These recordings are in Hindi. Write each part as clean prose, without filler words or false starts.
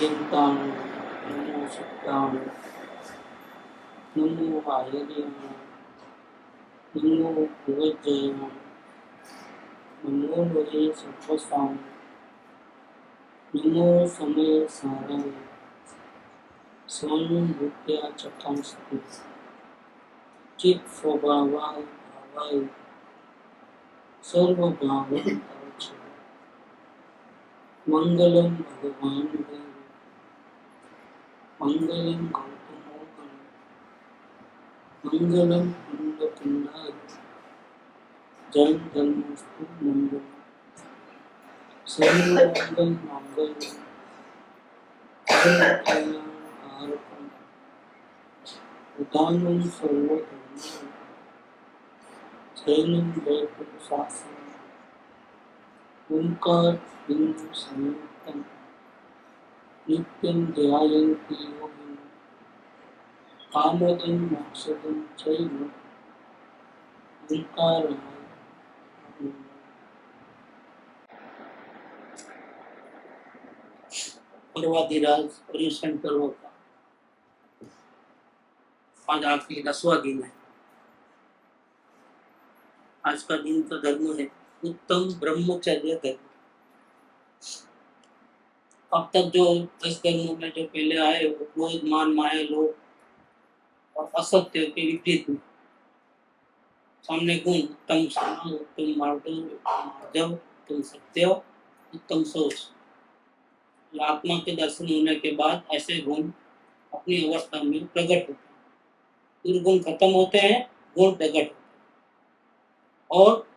देवताओं नमो सत्याम नमो आयर्यम नमो भुवज्जयम नमो लोहे सर्वसाम नमो समय सारं स्वामी भूत्या चतुंसति चित् स्वभावाय भावाय सर्वभावं तवच मंगलम भगवान देव मंगलम गौतमोहन मंगलम पिंडपिंडाय जय धर्मस्तु मंगल सर्वमंगल मंगल कल्याणकारकम उदानं सर्वधर्माणां जैनं वैकुंठशासनं ओंकार बिंदु संयुक्तं नित्यं ध्यायन्ति योगिनः कामदं मोक्षदं चैव ओंकाराय नमः। पर्वाधिराज पर्युषण पर्व का आज आखिरी 10वां दिन है। आज का दिन का धर्म है उत्तम ब्रह्मचर्य धर्म। अब तक जो 10 धर्मों में जो पहले आए वो क्रोध मान माया लोभ और असत्य के विपरीत में सामने गुण उत्तम क्षमा उत्तम मार्जव उत्तम सत्य उत्तम सोच। आत्मा के दर्शन होने के बाद ऐसे गुण अपनी अवस्था में प्रकट होते हैं। दुर्गुण खत्म होते हैं, गुण प्रकट होते हैं। और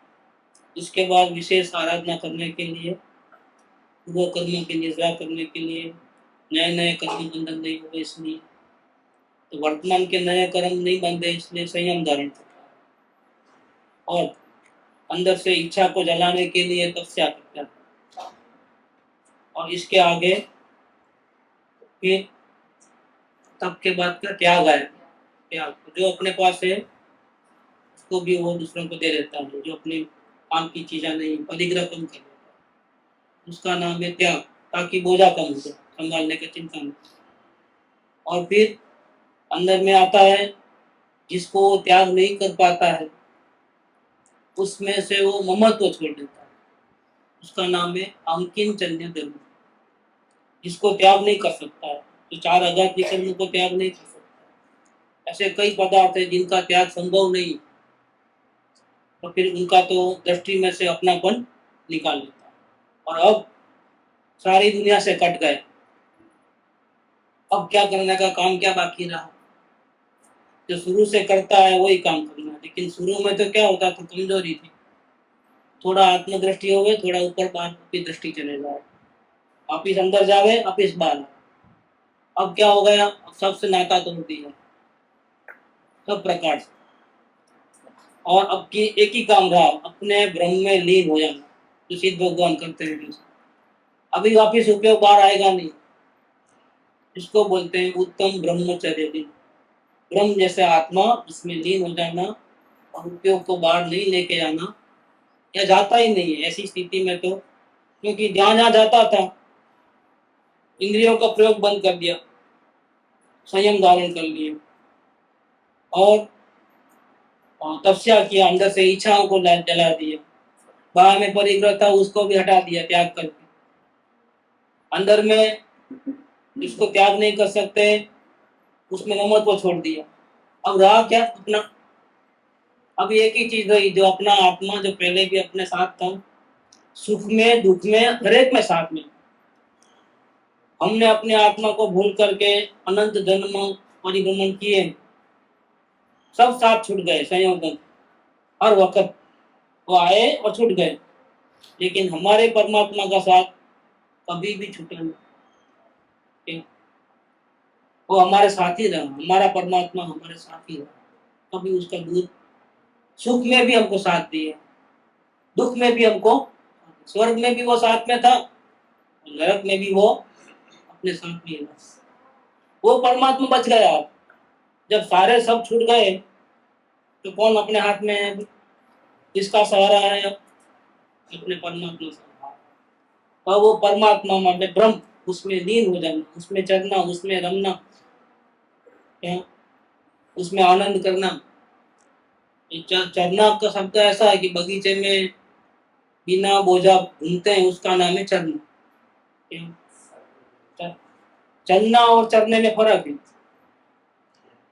इसके बाद विशेष आराधना करने के लिए, पूर्व कर्मों की निद्रा करने के लिए, नए नए कर्म बंधन नहीं हुए इसलिए, तो वर्तमान के नए कर्म नहीं बंधे इसलिए संयम धारण करता है। और अंदर से इच्छा को जलाने के लिए तपस्या करता है। और इसके आगे फिर तप के बाद का त्याग है। त्याग जो अपने पास है उसको भी वो दूसरों को दे देता है। जो अपने काम की चीजें नहीं, परिग्रह कम कर देता है, उसका नाम है त्याग, ताकि बोझा कम हो जाए, संभालने की चिंता नहीं। और फिर अंदर में आता है जिसको वो त्याग नहीं कर पाता है, उसमें से वो ममत्व छोड़ देता है, उसका नाम है अकिंचन्य धर्म। जिसको त्याग नहीं कर सकता है, तो 4 आघात कर्म को त्याग नहीं कर सकता। ऐसे कई पदार्थ है जिनका त्याग संभव नहीं, तो फिर उनका तो दृष्टि में से अपनापन निकाल लेता है। और अब सारी दुनिया से कट गए, अब क्या करने का काम क्या बाकी रहा। जो शुरू से करता है वही काम करना। लेकिन शुरू में तो क्या होता था, कमजोरी थी, थोड़ा आत्मदृष्टि हो गए, थोड़ा ऊपर बाहर की दृष्टि चले जाए, वापिस अंदर जावे वापिस बाहर। अब क्या हो गया, अब सबसे नाता तोड़ दिया सब प्रकार से। और अब की एक ही काम रहा, अपने ब्रह्म में लीन हो जाना, जो सिद्ध भगवान करते हैं। अभी वापिस उपयोग बाहर आएगा नहीं। इसको बोलते हैं उत्तम ब्रह्मचर्य दिन। ब्रह्म जैसे आत्मा उसमें लीन हो जाना और उपयोग को बाहर नहीं लेके जाना, या जाता ही नहीं है ऐसी स्थिति में। तो क्योंकि ध्यान जहाँ जाता था, इंद्रियों का प्रयोग बंद कर दिया, संयम धारण कर लिए और तपस्या किया, अंदर से इच्छाओं को जला दिया, बाहर में परिग्रह था उसको भी हटा दिया त्याग करके। अंदर में जिसको त्याग नहीं कर सकते उसमें ममत्व छोड़ दिया। अब रहा क्या, अपना। अब एक ही चीज रही, जो अपना आत्मा, जो पहले भी अपने साथ था, सुख में दुख में हर एक में साथ में। हमने अपने आत्मा को भूल करके अनंत जन्म परिभ्रमण किए, सब साथ छूट गए संयोजन, हर वक्त वो आए और छूट गए। लेकिन हमारे परमात्मा का साथ कभी भी छूटा नहीं। वो हमारे साथ ही रहा, हमारा परमात्मा हमारे साथ ही रहा। कभी उसका दूर, सुख में भी हमको साथ दिया, दुख में भी हमको, स्वर्ग में भी वो साथ में था, नरक में भी वो अपने साथ में रहा। वो परमात्मा बच गया। जब सारे सब छूट गए तो कौन अपने हाथ में है, किसका सहारा है? अपने परमात्मा से। और वो परमात्मा में ब्रह्म उसमें लीन हो जाना, उसमें चलना, उसमें रमना, क्या उसमें आनंद करना। चरना का शब्द ऐसा है कि बगीचे में बिना बोझा घूमते हैं, उसका नाम है चरना। चलना और चरने में फर्क है।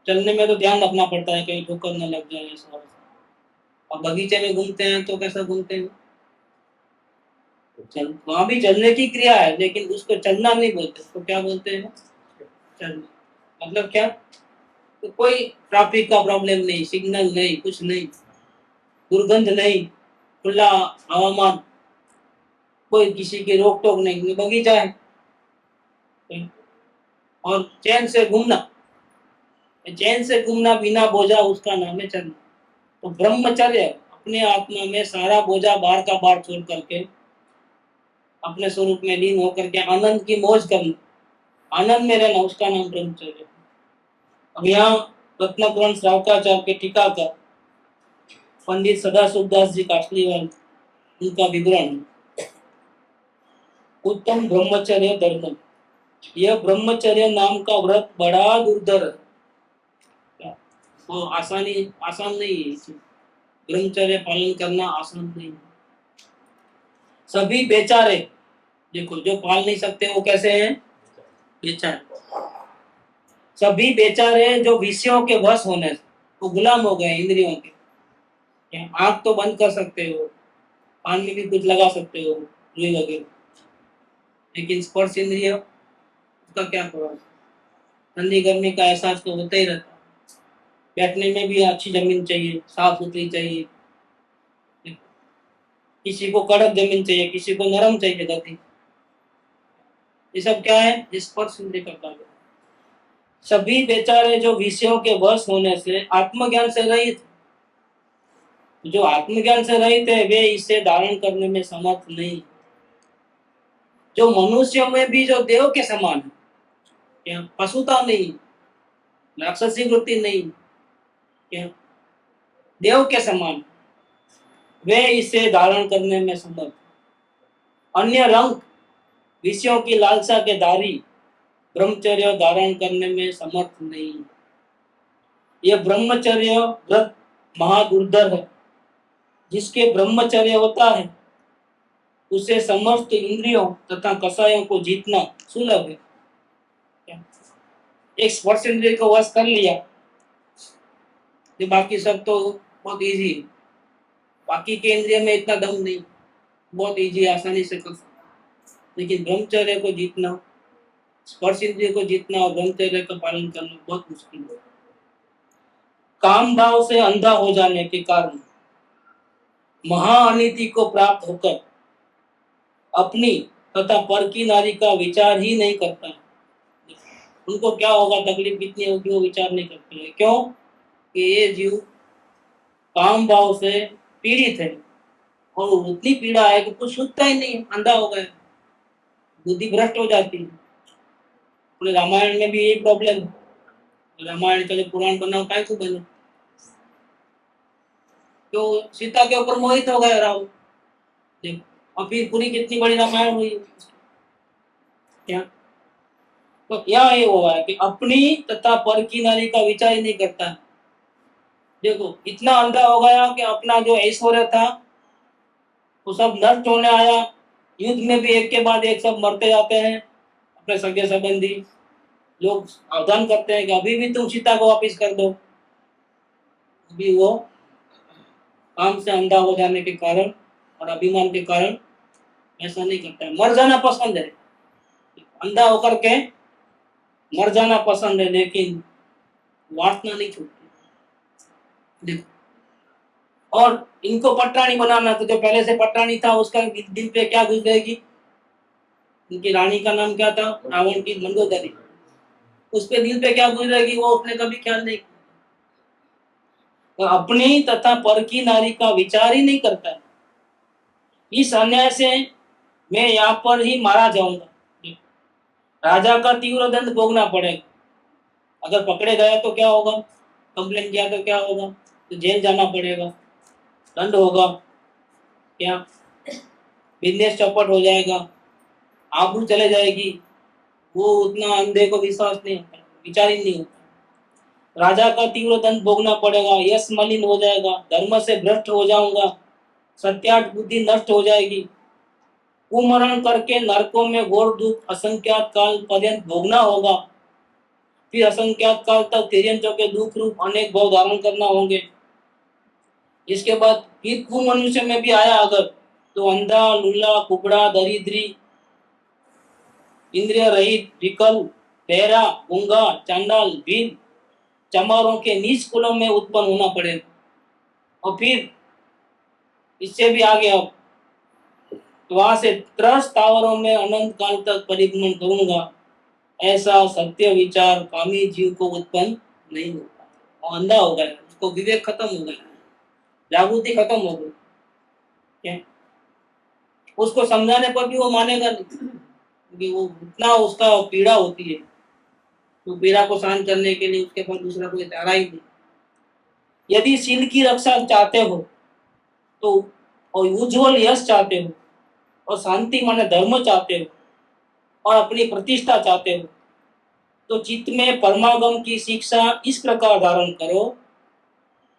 चलने में तो ध्यान रखना पड़ता है कहीं ठोकर न लग जाए ऐसा। और बगीचे में घूमते हैं तो कैसा घूमते हैं, चल वहां भी चलने की क्रिया है, लेकिन उसको चलना नहीं बोलते, उसको क्या बोलते हैं, चलना। मतलब क्या, तो कोई ट्रैफिक का प्रॉब्लम नहीं, सिग्नल नहीं, कुछ नहीं, दुर्गंध नहीं, खुला हवामान, कोई किसी की रोक टोक नहीं, बगीचा है और चैन से घूमना, चैन से घूमना बिना बोझा, उसका नाम है चलना। तो ब्रह्मचर्य अपने आत्मा में सारा बोझा बार का बार छोड़ करके अपने स्वरूप में लीन होकर के आनंद की मौज करना, आनंद में रहना, उसका नाम ब्रह्मचर्य। अब यहाँ रत्नपुराण श्रावकाचार्य के टीकाकार पंडित सदाशिवदास जी कासलीवाल, उनका विवरण, उत्तम ब्रह्मचर्य धर्म, यह ब्रह्मचर्य नाम का व्रत बड़ा दुर्धर है। वो आसान नहीं है, ब्रह्मचर्य पालन करना आसान नहीं है। सभी बेचारे, देखो जो पाल नहीं सकते वो कैसे हैं, बेचारे। सभी बेचारे जो विषयों के वश होने से वो गुलाम हो गए इंद्रियों के। आंख तो बंद कर सकते हो, कान में भी कुछ लगा सकते हो, रुई वगैरह, लेकिन स्पर्श इंद्रिय, उसका क्या करो। ठंडी गर्मी का एहसास तो होता ही रहता है। बैठने में भी अच्छी जमीन चाहिए, साफ सुथरी चाहिए, किसी को कड़क जमीन चाहिए, किसी को नरम चाहिए गति। ये सब क्या है, स्पर्श इंद्रिय का कार्य। सभी बेचारे जो विषयों के वश होने से आत्मज्ञान से रहित, जो आत्मज्ञान से रहित है वे इसे धारण करने में समर्थ नहीं। जो मनुष्यों में भी जो देव के समान है, क्या पशुता नहीं, राक्षसी वृत्ति नहीं, क्या देव के समान, वे इसे धारण करने में समर्थ। अन्य रंग विषयों की लालसा के दारी ब्रह्मचर्य धारण करने में समर्थ नहीं। यह ब्रह्मचर्य व्रत महादुर्धर है। जिसके ब्रह्मचर्य होता है उसे समस्त इंद्रियों तथा कसायों को जीतना सुलभ है। एक स्पर्श इंद्रिय को वश कर लिया, तो बाकी सब तो बहुत इजी है। बाकी के इंद्रिय में इतना दम नहीं, बहुत इजी, आसानी से कर सकते। लेकिन ब्रह्मचर्य को जीतना, स्पर्श इंद्रिय को जीतना और ब्रह्मचर्य का पालन करना बहुत मुश्किल है। काम भाव से अंधा हो जाने के कारण महाअनिति को प्राप्त होकर अपनी तथा पर की नारी का विचार ही नहीं करता। उनको क्या होगा, तकलीफ कितनी होगी, वो विचार नहीं करते हैं। क्यों कि ये जीव काम भाव से पीड़ित है और उतनी पीड़ा है कि कुछ सुनता ही नहीं, अंधा हो गया, बुद्धि भ्रष्ट हो जाती है। पूरे रामायण में भी यही प्रॉब्लम है। रामायण का जो पुराण बना काय को बना, तो सीता के ऊपर मोहित हो गया राम। और फिर पूरी कितनी बड़ी रामायण हुई क्या। तो यह ये हुआ है कि अपनी तथा पर की नारी का विचार ही नहीं करता। देखो इतना अंधा हो गया कि अपना जो ऐश्वर्य था वो सब नष्ट होने आया। युद्ध में भी एक के बाद एक सब मरते जाते हैं। अपने सगे संबंधी लोग आह्वान करते हैं कि अभी भी तुम सीता को वापिस कर दो। अभी वो काम से अंधा हो जाने के कारण और अभिमान के कारण ऐसा नहीं करता है। मर जाना पसंद है, अंधा होकर के मर जाना पसंद है, लेकिन वासना नहीं छूटती। देखो, और इनको पटरानी बनाना, तो जो पहले से पटरानी था उसका दिल पे क्या गुजरेगी। उनकी रानी का नाम क्या था, रावण की मंदोदरी। उस पे दिल पे क्या गुजरेगी वो उसने कभी ख्याल नहीं किया। तो अपनी तथा पर की नारी का विचार ही नहीं करता है। इस अन्याय से मैं यहाँ पर ही मारा जाऊंगा, राजा का तीव्र दंड भोगना पड़ेगा। अगर पकड़े गए तो क्या होगा, कंप्लेन किया तो क्या होगा, तो जेल जाना पड़ेगा, दंड होगा, क्या बिजनेस चौपट हो जाएगा, आबरू चले जाएगी, वो उतना अंधे को विश्वास नहीं होता, विचार ही नहीं होता। राजा का तीव्र दंड भोगना पड़ेगा, यश मलिन हो जाएगा, धर्म से भ्रष्ट हो जाऊंगा, सत्यार्थ बुद्धि नष्ट हो जाएगी, कुमरण करके नरकों में घोर दुख असंख्यात काल पर्यंत भोगना होगा, फिर असंख्यात काल तक तिर्यंचों के दुख रूप अनेक भव धारण करना होंगे। इसके बाद फिर कु मनुष्य में भी आया अगर, तो अंधा, लूला, कुबड़ा, दरिद्री, इंद्रिय रहित, विकल, बहरा, गूंगा, चांडाल, भील, चमारों के नीच कुलों में उत्पन्न होना पड़ेगा। और फिर इससे भी आगे अब तो वहां से त्रस्त स्थावरों में अनंत काल तक परिभ्रमण करूंगा, ऐसा सत्य विचार कामी जीव को उत्पन्न नहीं होता। और अंधा हो गया, उसको विवेक खत्म हो गया, जागृति खत्म हो गई। क्या उसको समझाने पर भी वो मानेगा नहीं, क्योंकि वो इतना उसका पीड़ा होती है, तो पीड़ा को शांत करने के लिए उसके पास दूसरा कोई चारा ही नहीं। यदि शील की रक्षा चाहते हो तो, और उज्जवल यश चाहते हो, और शांति माने धर्म चाहते हो, और अपनी प्रतिष्ठा चाहते हो, तो चित्त में परमागम की शिक्षा इस प्रकार धारण करो।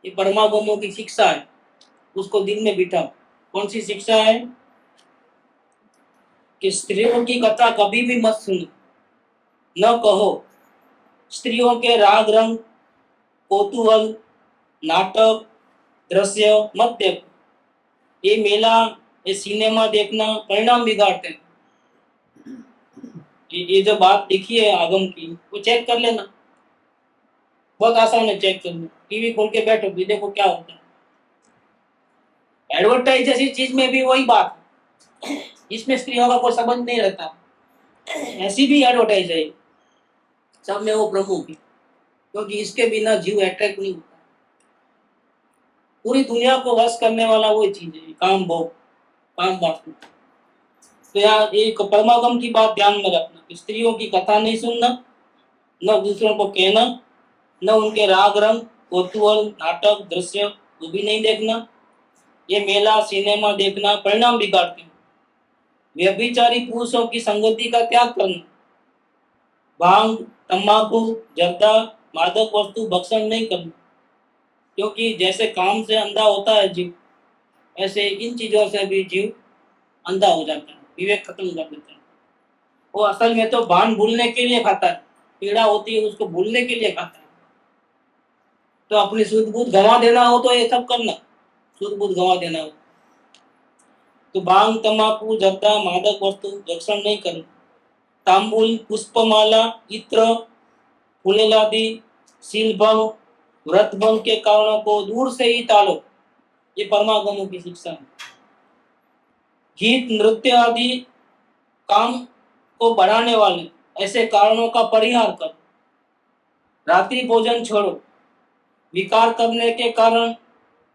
ये परमागमों की शिक्षा है, उसको दिल में बिठाओ। कौन सी शिक्षा है? कि स्त्रियों की कथा कभी भी मत सुनो, न कहो, स्त्रियों के राग रंग, कौतूहल, नाटक, दृश्य मत देखो। ये मेला, ये सिनेमा देखना परिणाम बिगाड़ते हैं। ये जो बात लिखी है आगम की, वो चेक कर लेना, बहुत आसान है चेक करना। टीवी खोल के बैठो भी, देखो क्या होता है। एडवर्टाइज जैसी चीज में भी वही बात, इसमें स्त्रियों का कोई संबंध नहीं रहता। ऐसी भी एडवर्टाइज है, सब में वो प्रमुख है, क्योंकि इसके बिना जीव अट्रैक्ट नहीं होता। पूरी दुनिया को वश करने वाला वही चीज है, काम भोग, काम वासना। तो यहाँ एक परमागम की बात ध्यान में रखना कि स्त्रियों की कथा नहीं सुनना, न दूसरों को कहना, न उनके राग रंग, कौतूहल, नाटक, दृश्य वो भी नहीं देखना। ये मेला सिनेमा देखना परिणाम बिगाड़ते हैं। व्यभिचारी पुरुषों की संगति का त्याग करना, भांग, तंबाकू, जर्दा, मादक वस्तु भक्षण नहीं करना, क्योंकि जैसे काम से अंधा होता है जीव, ऐसे इन चीजों से भी जीव अंधा हो जाता है, विवेक खत्म कर देता है। वो असल में तो भान भूलने के लिए खाता है, पीड़ा होती है उसको भूलने के लिए खाता है। तो अपनी शुद्ध बुद्ध गंवा देना हो तो ये सब करना, शुद्ध बुद्ध गंवा देना हो तो भांग, तंबाकू, जर्दा, मादक वस्तु भक्षण नहीं करना। तांबूल, पुष्पमाला, इत्र, फूलेलादि, शील भंग, व्रत भंग के कारणों को दूर से ही टालो। ये परमागमों की शिक्षा है। गीत, नृत्य आदि काम को बढ़ाने वाले ऐसे कारणों का परिहार कर। रात्रि भोजन छोड़ो। विकार करने के कारण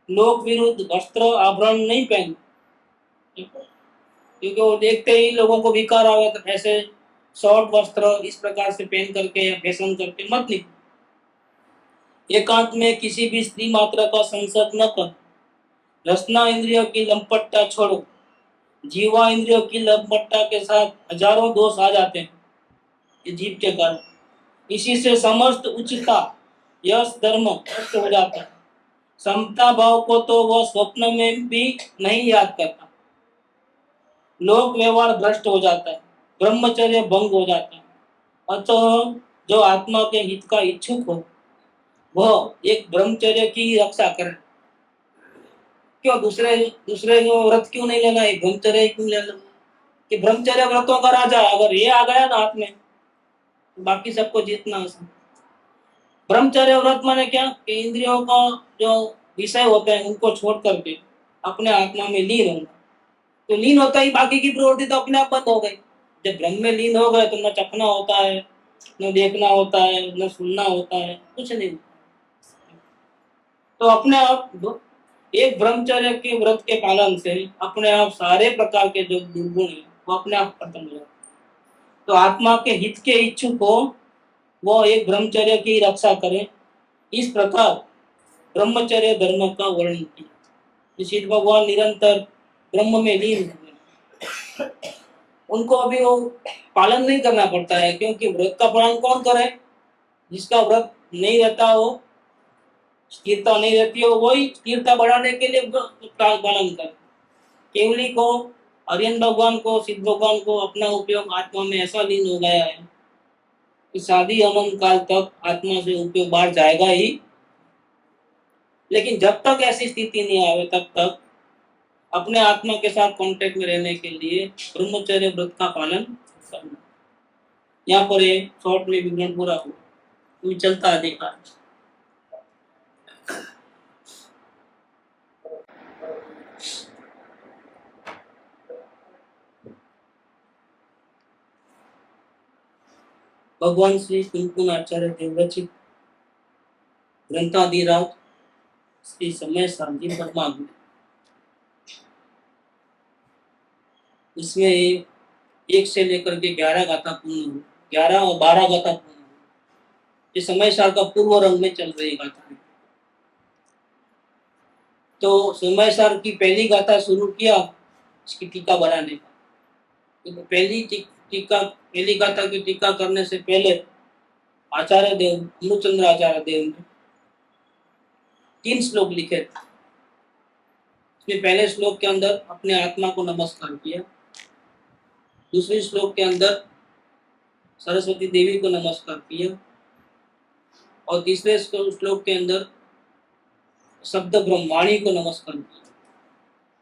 लोक विरुद्ध वस्त्र आभरण नहीं पहने, क्योंकि वो देखते ही लोगों को विकार आवे, तो ऐसे शॉर्ट वस्त्र इस प्रकार से पहन करके या फैशन करके मत निकलो। एकांत में किसी भी स्त्री मात्रा का संसर्ग न कर। रसना इंद्रियों की लंपटता छोड़ो। जीवा इंद्रियों की लंपटता के साथ हजारों दोष आ जाते हैं, ये जीव के कारण। इसी से समस्त उच्चता, यश, धर्म नष्ट हो जाता है। समता भाव को तो वह स्वप्न में भी नहीं याद करता। लोक व्यवहार भ्रष्ट हो जाता है, ब्रह्मचर्य भंग हो जाता है। अतः जो आत्मा के हित का इच्छुक हो वह एक ब्रह्मचर्य की रक्षा करे। क्यों दूसरे दूसरे व्रत क्यों नहीं लेना, एक ब्रह्मचर्य क्यों लेना? कि ब्रह्मचर्य व्रतों का राजा, अगर ये आ गया ना हाथ में तो बाकी सबको जीतना आसान। ब्रह्मचर्य व्रत माने क्या कि इंद्रियों का जो विषय होते हैं उनको छोड़ करके अपने आत्मा में लीन रहना। तो लीन होता ही बाकी की प्रवृत्ति तो अपने आप बंद हो गई। जब ब्रह्म में लीन हो गए तो न चखना होता है, न देखना होता है, न सुनना होता है, कुछ नहीं। तो अपने आप एक ब्रह्मचर्य के व्रत के पालन से अपने आप सारे प्रकार के जो दुर्गुण है वो अपने आप खत्म हो जाते। तो आत्मा के हित के इच्छुक हो वो एक ब्रह्मचर्य की रक्षा करे। इस प्रकार ब्रह्मचर्य धर्म का वर्णन किया। इसी भगवान निरंतर ब्रह्म में लीन हुए। उनको अभी वो पालन नहीं करना पड़ता है, क्योंकि व्रत का पालन कौन करे? जिसका व्रत नहीं रहता, वो स्थिरता नहीं रहती है, वही स्थिरता बढ़ाने के लिए व्रत का पालन करे। केवली को, आर्यन भगवान को, सिद्ध भगवान को अपना उपयोग आत्मा में ऐसा लीन हो गया है कि शादी अनंत काल तक आत्मा से उपयोग बाहर जाएगा ही। लेकिन जब तक ऐसी स्थिति नहीं आवे तब तक अपने आत्मा के साथ कांटेक्ट में रहने के लिए ब्रह्मचर्य व्रत का पालन करना। यहाँ पर ये शॉर्ट में विवरण पूरा हो, तो चलता अधिकार। भगवान श्री कुंकुम आचार्य देवरचित ग्रंथाधिराज श्री समय शांति परमात्मा, इसमें 1 से लेकर के 11 गाथा पूर्ण हुई, 11 और 12 गाथा पूर्ण हुई। ये समय साल का पूर्व रंग में चल रही गाथा है। तो समय साल की पहली गाथा शुरू किया इसकी टीका बनाने का। तो पहली गाथा की टीका करने से पहले आचार्य देव, अमृतचंद्र आचार्य देव ने 3 श्लोक लिखे थे। इसमें पहले श्लोक के अंदर अपने आत्मा को नमस्कार किया, दूसरे श्लोक के अंदर सरस्वती देवी को नमस्कार किया, और तीसरे श्लोक के अंदर शब्द ब्रह्माणी को नमस्कार किया।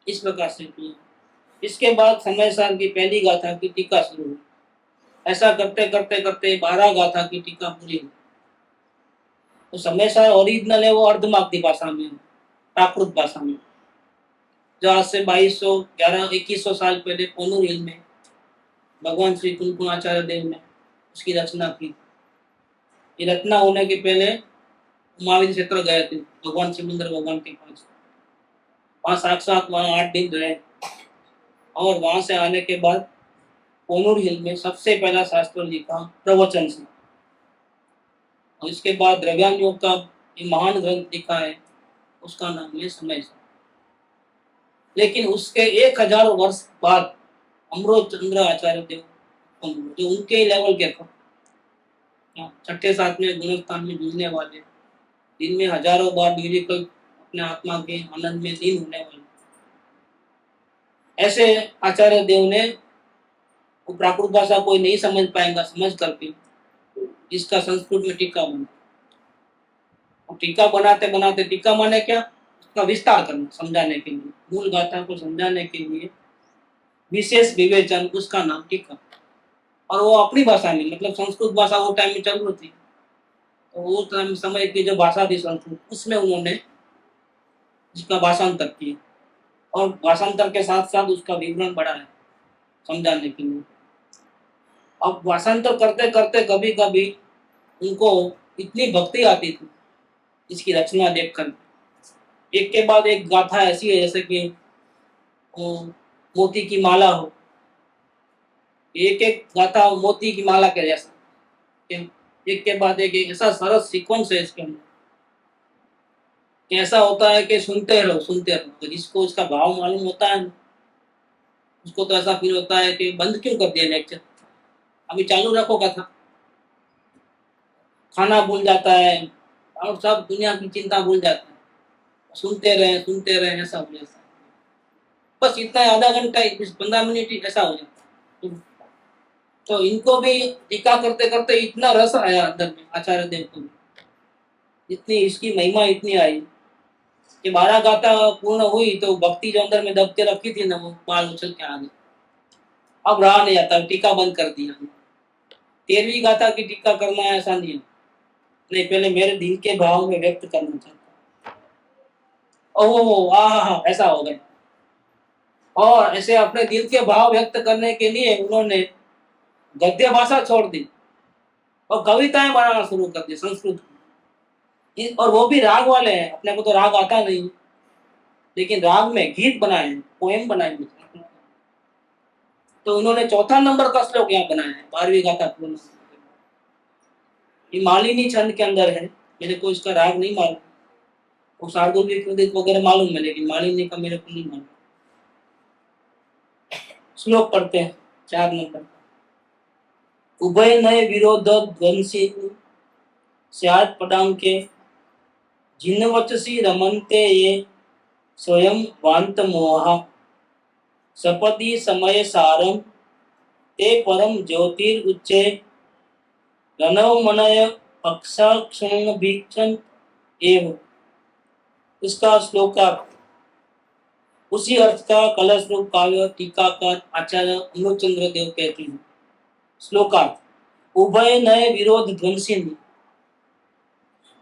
इस प्रकार से किया। इसके बाद समय साल की पहली गाथा की टीका शुरू हुई। ऐसा करते करते करते 12 गाथा की टीका पूरी हुई। तो समय साल ओरिजिनल है वो अर्धमागधी भाषा में, प्राकृत भाषा में, जो आज से 2100 साल पहले कोनूर हिल में भगवान श्री कुंकुमाचार्य देव ने उसकी रचना की। ये रचना होने के पहले उमाविद क्षेत्र गए थे भगवान सिमंदर भगवान के पास। वहाँ साक्षात वहाँ 8 दिन रहे, और वहां से आने के बाद कोनूर हिल में सबसे पहला शास्त्र लिखा प्रवचन से, और इसके बाद द्रव्यान योग का ये महान ग्रंथ लिखा है, उसका नाम है समय सार। लेकिन उसके 1000 वर्ष बाद अमृतचंद्र आचार्य देव, जो उनके लेवल के थे, 6ठे 7वें गुणस्थान में जुड़ने वाले, दिन में हजारों बार म्यूजिकल अपने आत्मा के आनंद में लीन होने वाले, ऐसे आचार्य देव ने वो प्राकृत भाषा कोई नहीं समझ पाएगा, समझ करके इसका संस्कृत में टीका बना। और टीका बनाते बनाते, टीका माने क्या, उसका विस्तार करना, समझाने के लिए, मूल गाथा को समझाने के लिए विशेष विवेचन, उसका नाम टीका। और वो अपनी भाषा में, मतलब संस्कृत भाषा वो टाइम में चल रही थी, तो वो टाइम समय की जो भाषा थी संस्कृत, उसमें उन्होंने इसका भाषांतर किया, और भाषांतर के साथ साथ उसका विवरण बढ़ाया समझाने के लिए। अब भाषांतर करते करते कभी कभी उनको इतनी भक्ति आती थी इसकी रचना देखकर, एक के बाद एक गाथा ऐसी है जैसे कि मोती की माला हो, एक एक गाथा मोती की माला के जैसा, एक के बाद एक ऐसा सरस सीक्वेंस है इसके अंदर। ऐसा होता है कि सुनते रहो, जिसको इसका भाव मालूम होता है उसको तो ऐसा फील होता है कि बंद क्यों कर दिया लेक्चर, अभी चालू रखो कथा। खाना भूल जाता है और सब दुनिया की चिंता भूल जाता है, सुनते रहे ऐसा हो जाता है। बस इतना आधा घंटा 15 मिनट ऐसा हो जाता है। तो इनको भी टीका करते करते इतना रस आया अंदर में, आचार्य देव को इतनी इसकी महिमा इतनी आई कि 12 गाथा पूर्ण हुई तो भक्ति जो अंदर में दब के रखी थी ना, वो बाल उछल के आ गई। अब रहा नहीं आता, टीका बंद कर दिया। 13वीं गाथा की टीका करना ऐसा नहीं है, नहीं, पहले मेरे दिल के भाव में व्यक्त करना चाहता। ओह ऐसा हो गया। और ऐसे अपने दिल के भाव व्यक्त करने के लिए उन्होंने गद्य भाषा छोड़ दी और कविताएं बनाना शुरू कर दी संस्कृत, और वो भी राग वाले हैं। अपने को तो राग आता नहीं, लेकिन राग में गीत बनाए, पोएम बनाए। तो उन्होंने 4था नंबर का श्लोक यहाँ बनाया है 12वीं गाथा पूर्ण। ये मालिनी छंद के अंदर है, मेरे को इसका राग नहीं मालूम, वो शार्दुल वगैरह मालूम है, लेकिन मालिनी का मेरे को नहीं मालूम। श्लोक पढ़ते हैं। 4 नंबर उभय नय विरोध ध्वंसी स्यात् पदाम के जिन वचसी रमन्ते ये स्वयं वांत मोहा सपति समय सारम ते परम ज्योतिर्उच्चे रणव मनय अक्षाक्षण भीक्षण एव। इसका श्लोकार्थ उसी अर्थ का कलश रूप काव्य टीकाकार आचार्य अमृतचंद्र देव कहते हैं। श्लोकार्थ उभय नय विरोध ध्वंसिनी,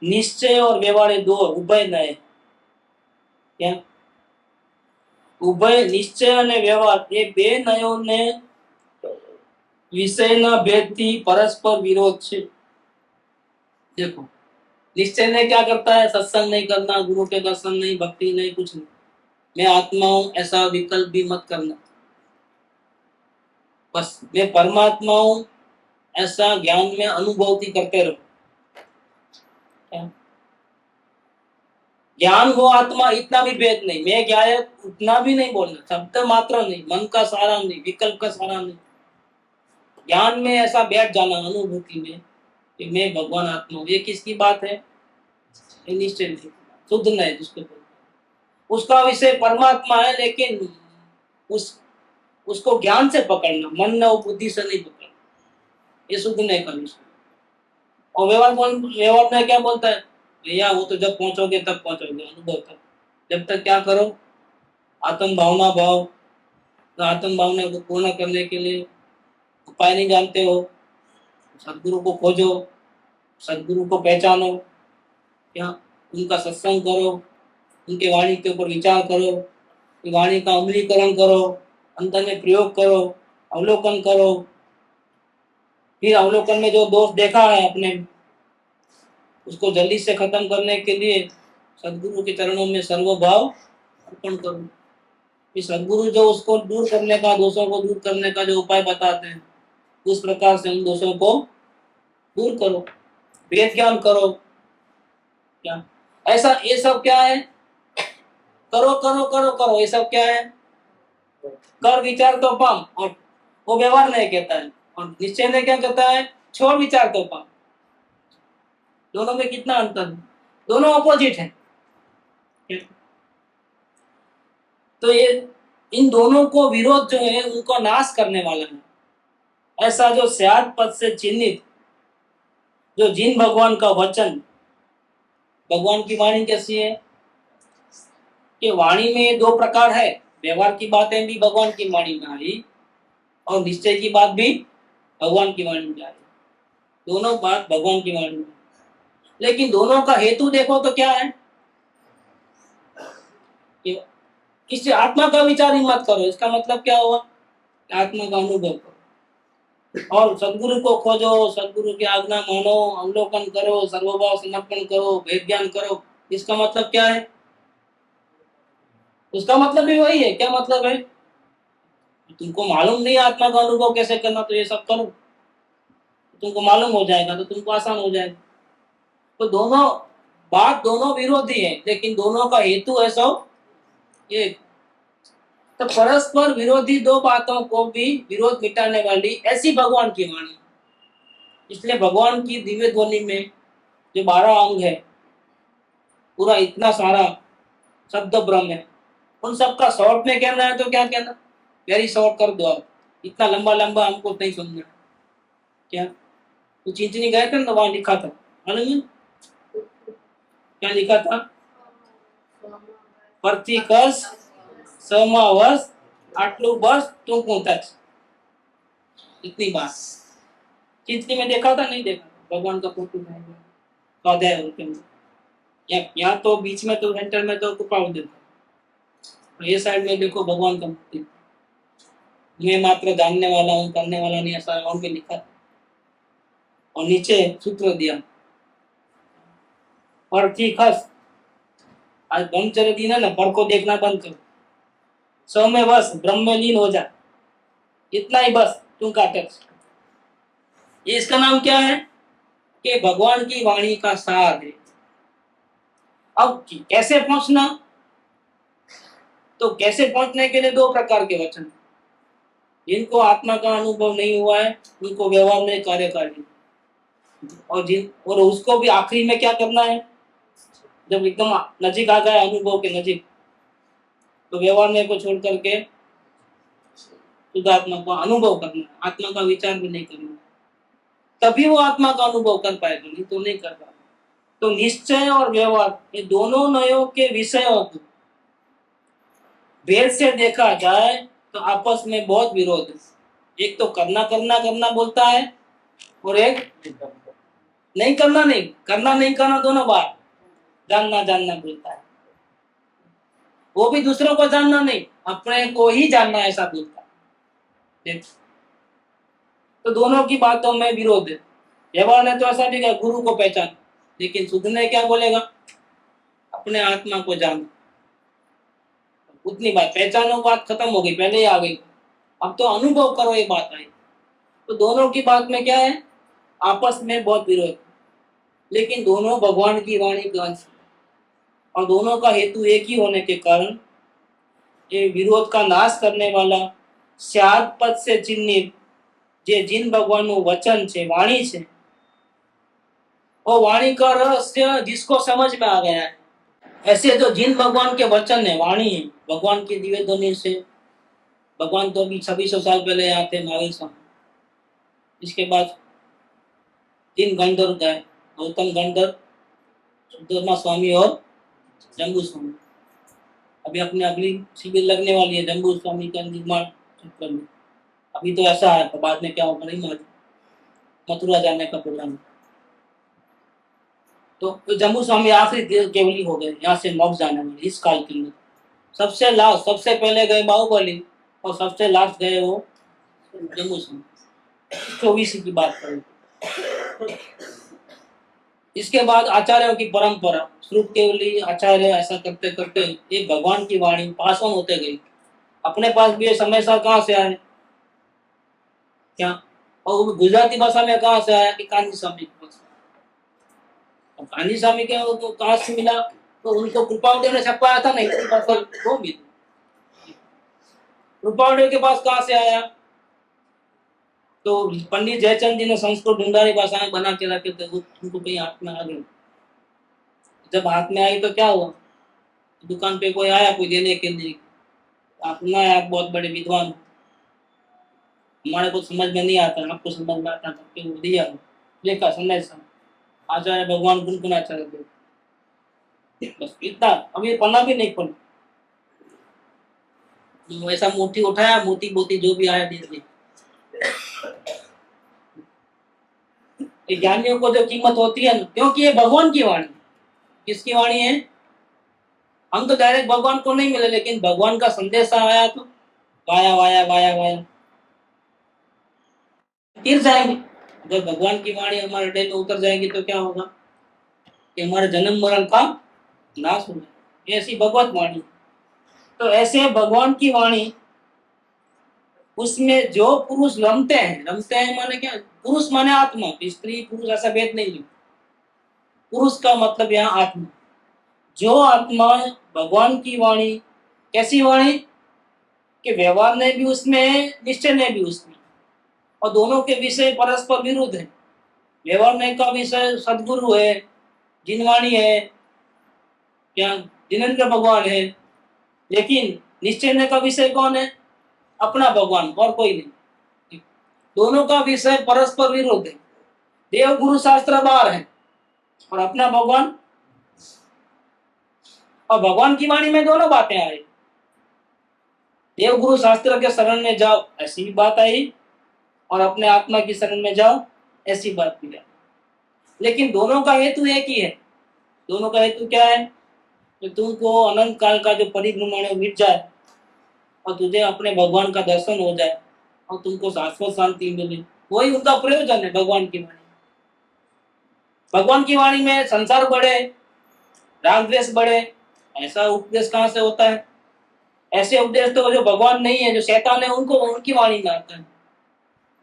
निश्चय और व्यवहार दो उभय नय क्या उभय निश्चय અને વ્યવહાર એ બે નયોને વિષયના ભેદથી પરસ્પર વિરોધ છે। देखो निश्चय ने क्या करता है, सत्संग नहीं करना, गुरु के दर्शन नहीं, भक्ति नहीं, कुछ नहीं, मैं आत्मा हूं ऐसा विकल्प भी मत करना, बस मैं परमात्मा हूं ऐसा ज्ञान में अनुभूति करते रहो। ज्ञान वो आत्मा इतना भी भेद नहीं, मैं ज्ञायक उतना भी नहीं बोलना, शब्द मात्र नहीं, मन का सारा नहीं, विकल्प का सारा नहीं, ज्ञान में ऐसा बैठ जाना अनुभूति में कि मैं भगवान आत्मा हूं। ये किसकी बात है? निश्चय शुद्ध नहीं, जिसको उसका विषय परमात्मा है, लेकिन उसको ज्ञान से पकड़ना, मन और बुद्धि से नहीं पकड़ना, ये शुद्ध नहीं करना। और व्यवहार में क्या बोलता है भैया, वो तो जब पहुंचोगे तब पहुंचोगे, अनुभव तक, जब तक क्या करो आत्म भावना भाव, तो आत्म भावना को पूर्ण करने के लिए उपाय नहीं जानते हो, सदगुरु को खोजो, सदगुरु को पहचानो, क्या उनका सत्संग करो, उनके वाणी के ऊपर विचार करो, वाणी का अमलीकरण करो, अंतर में प्रयोग करो, अवलोकन करो, फिर अवलोकन में जो दोष देखा है अपने उसको जल्दी से खत्म करने के लिए सदगुरु के चरणों में सर्वभाव अर्पण करो। फिर सदगुरु जो उसको दूर करने का, दोषों को दूर करने का जो उपाय बताते हैं, उस प्रकार से उन दोषों को दूर करो, वेद ज्ञान करो। क्या ऐसा ये सब क्या है? करो करो करो करो, ये सब क्या है? कर विचार तो पाम, और वो व्यवहार नहीं कहता है, और निश्चय ने क्या कहता है? छोड़ विचार तो पाम। दोनों में कितना अंतर है? दोनों ऑपोजिट है। तो ये इन दोनों को विरोध जो है उनको नाश करने वाला है। ऐसा जो स्याद पद से चिन्हित जो जिन भगवान का वचन, भगवान की वाणी कैसी है कि वाणी में दो प्रकार है, व्यवहार की बातें भी भगवान की वाणी में आई और निश्चय की बात भी भगवान की वाणी में आई, दोनों बात भगवान की वाणी में। लेकिन दोनों का हेतु देखो तो क्या है कि किसी आत्मा का विचार ही मत करो, इसका मतलब क्या हुआ? आत्मा का अनुभव करो और सदगुरु को खोजो, सदगुरु की आज्ञा मानो, अवलोकन करो, सर्वभाव समर्पण करो, वेद ज्ञान करो। इसका मतलब क्या है? उसका मतलब भी वही है। क्या मतलब है? तुमको मालूम नहीं आत्मा का अनुभव कैसे करना, तो ये सब करो, तुमको मालूम हो जाएगा, तो तुमको आसान हो जाएगा। तो दोनों बात दोनों विरोधी है, लेकिन दोनों का हेतु है सब ये। तो परस्पर विरोधी दो बातों को भी विरोध मिटाने वाली ऐसी भगवान की वाणी। इसलिए भगवान की दिव्य ध्वनि में जो 12 अंग है, पूरा इतना सारा शब्द ब्रह्म है, उन सबका शॉर्ट में कहना है तो क्या कहना? वेरी शॉर्ट कर दो आप, इतना लंबा लंबा हमको नहीं सुनना। क्या तो चिंतनी गए थे ना, वहां लिखा था, मालूम है क्या लिखा था? प्रतिकस समावस आटलू बस तुम पहुंचा, इतनी बात चिंतनी में देखा था, नहीं देखा? भगवान का फोटो पौधा है उनके अंदर, या तो बीच में तो सेंटर में तो कृपा देता, ये साइड में देखो भगवान का मूर्ति, मैं मात्र जानने वाला हूँ, करने वाला नहीं, ऐसा और भी लिखा। और नीचे सूत्र दिया, पर ठीक खस आज ब्रह्मचर्य दिन है ना, पर को देखना बंद करो, सौ में बस ब्रह्म में लीन हो जा, इतना ही बस तुम काटे। ये इसका नाम क्या है कि भगवान की वाणी का सार है। अब कैसे पहुंचना? तो कैसे पहुंचने के लिए दो प्रकार के वचन, जिनको आत्मा का अनुभव नहीं हुआ है उनको व्यवहार में कार्यकारी, और उसको भी आखिरी में क्या करना है, जब एकदम नजीक आ गया अनुभव के नजीक, तो व्यवहार में को छोड़ करके शुद्ध आत्मा का अनुभव करना है, आत्मा का विचार भी नहीं करना है, तभी वो आत्मा का अनुभव कर पाएगा, नहीं तो नहीं कर पाएगा। तो निश्चय और व्यवहार ये दोनों नयों के विषयों को भेद से देखा जाए तो आपस में बहुत विरोध है। एक तो करना करना करना बोलता है, और एक नहीं करना नहीं करना दोनों बात, जानना जानना बोलता है। वो भी दूसरों को जानना नहीं, अपने को ही जानना ऐसा बोलता है। तो दोनों की बातों में विरोध है। व्यवहार ने तो ऐसा भी कहा गुरु को पहचान, लेकिन शुद्ध ने क्या बोलेगा, अपने आत्मा को जान। उतनी बात पहचानो, बात खत्म हो गई, पहले ही आ गई, अब तो अनुभव करो ये बात आई। तो दोनों की बात में क्या है, आपस में बहुत विरोध, लेकिन दोनों भगवान की वाणी का अंश और दोनों का हेतु एक ही होने के कारण ये विरोध का नाश करने वाला स्याद पद से चिन्हित जे जिन भगवानનું वचन છે वाणी છે, वो वाणी का रहस्य जिसको समझ में आ गया है, ऐसे जो जिन भगवान के वचन है, वाणी है, भगवान की दिव्य ध्वनि से, भगवान तो अभी 2600 साल पहले यहाँ थे महावीर स्वामी, इसके बाद 3 गंधर्व गए, गौतम गंधर्व, सुद्धर्मा स्वामी और जम्बू स्वामी। अभी अपने अगली शिविर लगने वाली है जम्बू स्वामी का निर्माण क्षेत्र में। अभी तो ऐसा है, तो बाद में क्या होगा नहीं मालूम, मथुरा जाने का प्रोग्राम। तो जम्बू स्वामी आखिरी केवली हो गए, यहाँ से मोक्ष जाने वाले इस काल के अंदर। सबसे लास्ट, सबसे पहले गए बाहुबली और सबसे लास्ट गए वो जम्बू स्वामी। 24 की बात करें। इसके बाद आचार्यों की परंपरा, श्रुत केवली आचार्य, ऐसा करते करते एक भगवान की वाणी पास ऑन होते गई। अपने पास भी ये समय सा कहाँ से आए क्या, और वो गुजराती भाषा में कहाँ से आया कि कान्जी स्वामी के पास। कान्जी स्वामी के तो कहाँ से मिला, तो उनको कृपावड़े ने छपाया था, नहीं वो भी कृपावड़े के पास कहाँ से आया, तो पंडित जयचंद जी ने संस्कृत ढूंढारी भाषा में बना के रखे थे, उनको कहीं हाथ में आ गए। जब हाथ में आई तो क्या हुआ, दुकान पे कोई आया कोई देने के लिए, आपना है, आप बहुत बड़े विद्वान, हमारे को समझ में नहीं आता, आपको समझ में आता करके वो दिया, लेखा संदेश आचार्य भगवान गुनगुनाचार्य देव, बस इतना। अब ये पन्ना भी नहीं खोला, ऐसा मोती उठाया, मोती बोती जो भी आया दे दी। ज्ञानियों को जो कीमत होती है, क्योंकि ये भगवान की वाणी, किसकी वाणी है, हम तो डायरेक्ट भगवान को नहीं मिले, लेकिन भगवान का संदेश आया तो वाया वाया वाया वाया गिर जाएंगे। अगर भगवान की वाणी हमारे हृदय में उतर जाएगी तो क्या होगा, कि हमारे जन्म मरण का नाश होगा। ऐसी भगवत वाणी, तो ऐसे भगवान की वाणी, उसमें जो पुरुष रमते हैं माने क्या, पुरुष माने आत्मा, स्त्री पुरुष ऐसा भेद नहीं है, पुरुष का मतलब यहाँ आत्मा। जो आत्मा भगवान की वाणी, कैसी वाणी, कि व्यवहार ने भी उसमें, निश्चय ने भी उसमें, और दोनों के विषय परस्पर विरुद्ध है। व्यवहार ने का विषय सदगुरु है, जिनवाणी है, क्या जिनेन्द्र भगवान है, लेकिन निश्चय ने का विषय कौन है, अपना भगवान, और कोई नहीं। दोनों का विषय परस्पर विरुद्ध है। देव गुरु शास्त्र बाहर है और अपना भगवान, और भगवान की वाणी में दोनों बातें आई। देव गुरु शास्त्र के शरण में जाओ, ऐसी भी बात आई, और अपने आत्मा की शरण में जाओ, ऐसी बात भी आई। लेकिन दोनों का हेतु एक ही है। दोनों का हेतु क्या है, कि तुमको अनंत काल का जो परिभ्रमण है मिट जाए, और तुझे अपने भगवान का दर्शन हो जाए, और तुमको शाश्वत शांति मिले, वही उनका प्रयोजन है भगवान की वाणी। भगवान की वाणी में संसार बढ़े, राग द्वेष बढ़े, ऐसा उपदेश कहाँ से होता है। ऐसे उपदेश तो जो भगवान नहीं है, जो शैतान है, उनको उनकी वाणी में आता है।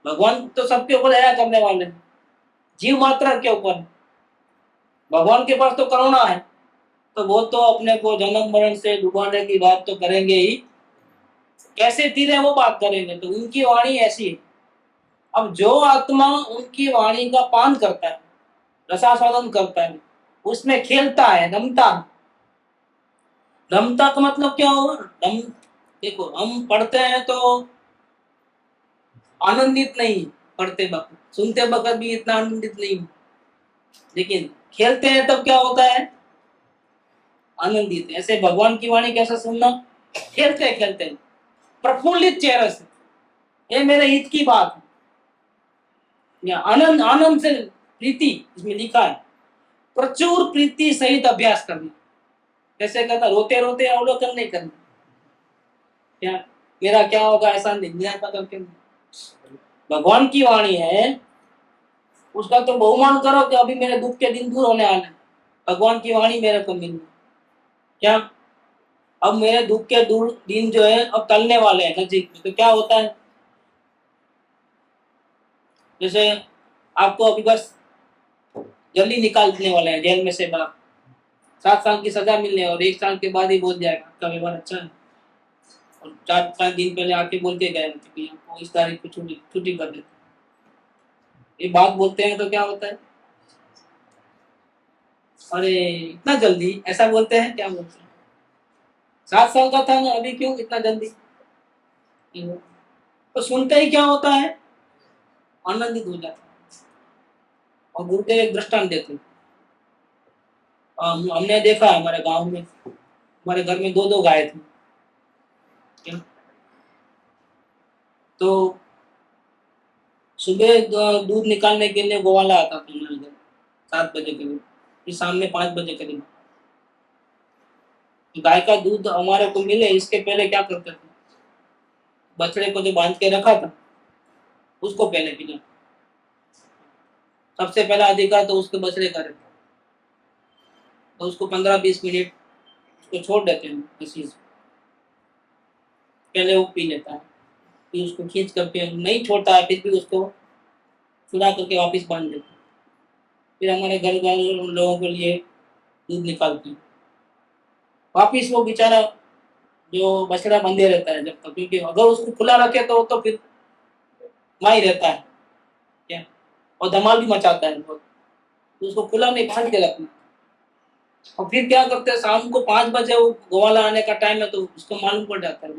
भगवान तो सबके ऊपर दया करने वाले, जीव मात्र के ऊपर। भगवान के पास तो करुणा है, तो वो तो अपने को जन्म मरण से डुबाने की बात तो करेंगे ही, कैसे तीरे वो बात करेंगे, तो उनकी वाणी ऐसी है। अब जो आत्मा उनकी वाणी का पान करता है, रसास्वादन करता है, उसमें खेलता है, रमता है। रमता का मतलब क्या होगा? रम देखो, हम पढ़ते हैं तो आनंदित नहीं पढ़ते वक्त, सुनते वक्त भी इतना आनंदित नहीं, लेकिन खेलते हैं तब क्या होता है? आनंदित। ऐसे भगवान की वाणी कैसा सुनना? खेलते खेलते प्रफुल्लित चेहरे से, ये मेरे हित की बात है, या आनंद, आनंद से प्रीति, इसमें लिखा है प्रचुर प्रीति सहित अभ्यास करना। कैसे करना? रोते रोते अवलोकन नहीं करना, क्या मेरा क्या होगा ऐसा निर्णय करके। भगवान की वाणी है, उसका तो बहुमान करो कि अभी मेरे दुख के दिन दूर होने वाले हैं, भगवान की वाणी मेरे को मिल, क्या अब मेरे दुख के दूर दिन जो है अब टलने वाले हैं नजीक में, तो क्या होता है? जैसे आपको अभी बस जल्दी निकाल देने वाले हैं जेल में से बाहर, 7 साल की सजा मिलने, और 1 साल के बाद ही बोल जाएगा आपका व्यवहार अच्छा है, और 4-5 दिन पहले आके बोल के गए कि आपको इस तारीख को छुट्टी कर देते। ये बात बोलते हैं तो क्या होता है? अरे इतना जल्दी ऐसा बोलते हैं, क्या बोलते हैं? 7 साल का था ना, अभी क्यों इतना जल्दी? तो सुनते ही क्या होता है? आनंदित हो जाता है। और गुरुदेव एक दृष्टांत देते हैं, हमने देखा हमारे गांव में, हमारे घर में 2-2 गाय थी, क्या? तो सुबह दूध निकालने के लिए गोवाला आता था हमारे घर 7 बजे करीब, फिर शाम में 5 बजे करीब। गाय का दूध हमारे को मिले इसके पहले क्या करते थे? बछड़े को जो बांध के रखा था उसको पहले पीना, सबसे पहला अधिकार तो उसके बछड़े का रहता, तो उसको 15-20 मिनट उसको छोड़ देते हैं किसी से, पहले वो पी लेता है, फिर उसको खींच करके नहीं छोड़ता है, फिर भी उसको चुरा करके वापस बांध देते हैं, फिर हमारे घर वाले लोगों के लिए दूध निकालते हैं, वापिस वो बेचारा जो बछड़ा बंधे रहता है जब तक, क्योंकि अगर उसको खुला रखे तो फिर वहीं रहता है, क्या, और धमाल भी मचाता है बहुत, तो उसको खुला नहीं, बांध के रखना। और फिर क्या करते हैं, शाम को 5 बजे वो गोवाला आने का टाइम है, तो उसको मालूम पड़ जाता है,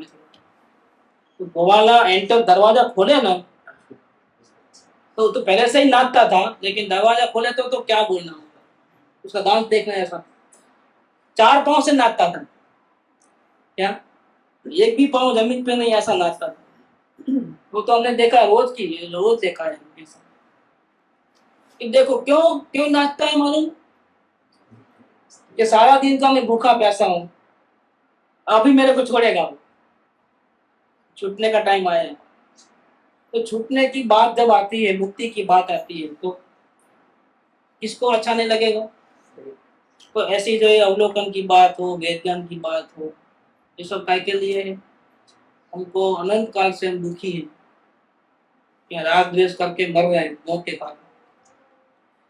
तो गोवाला एंटर दरवाजा खोले ना, तो पहले से ही नाचता था, लेकिन दरवाजा खोले तो क्या बोलना होगा, उसका डांस देखना ऐसा 4 पांव से नाचता था, क्या एक भी पांव जमीन पे नहीं ऐसा नाचता था। वो तो हमने देखा है, रोज देखा है ऐसा। देखो क्यों क्यों नाचता है मालूम? कि सारा दिन का मैं भूखा प्यासा हूं, अभी मेरे को छोड़ेगा, वो छूटने का टाइम आया है। तो छूटने की बात जब आती है, मुक्ति की बात आती है, तो किसको अच्छा नहीं लगेगा? तो ऐसी जो अवलोकन की बात हो, वेद ज्ञान की बात हो, ये सब काय के लिए है? हमको अनंत काल से हम दुखी है, क्या राग द्वेष करके मर रहे हैं मोह के कारण।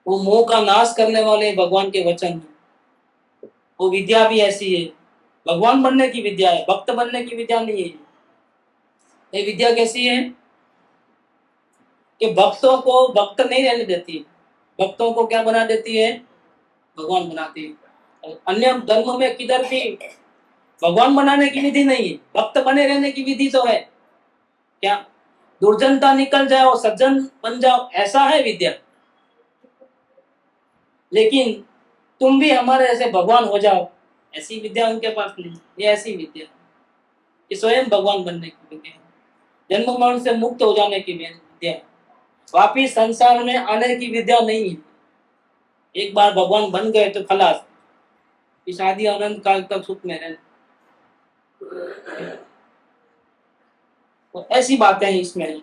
वो मोह का नाश करने वाले भगवान के वचन है। वो विद्या भी ऐसी है, भगवान बनने की विद्या है, भक्त बनने की विद्या नहीं है। ये विद्या कैसी है कि भक्तों को भक्त नहीं रहने देती है, भक्तों को क्या बना देती है? भगवान बनाती है। अन्य धर्म में किधर भी भगवान बनाने की विधि नहीं है, भक्त बने रहने की विधि तो है, क्या दुर्जनता निकल जाओ, सज्जन बन जाओ, ऐसा है विद्या। लेकिन तुम भी हमारे ऐसे भगवान हो जाओ, ऐसी विद्या उनके पास नहीं। ये ऐसी विद्या ये स्वयं भगवान बनने की विद्या, जन्म मरण से मुक्त हो जाने की विद्या, वापिस संसार में आने की विद्या नहीं है। एक बार भगवान बन गए तो खलास, इस आदि अनंत काल तक सुख में रहे। तो ऐसी बातें हैं इसमें।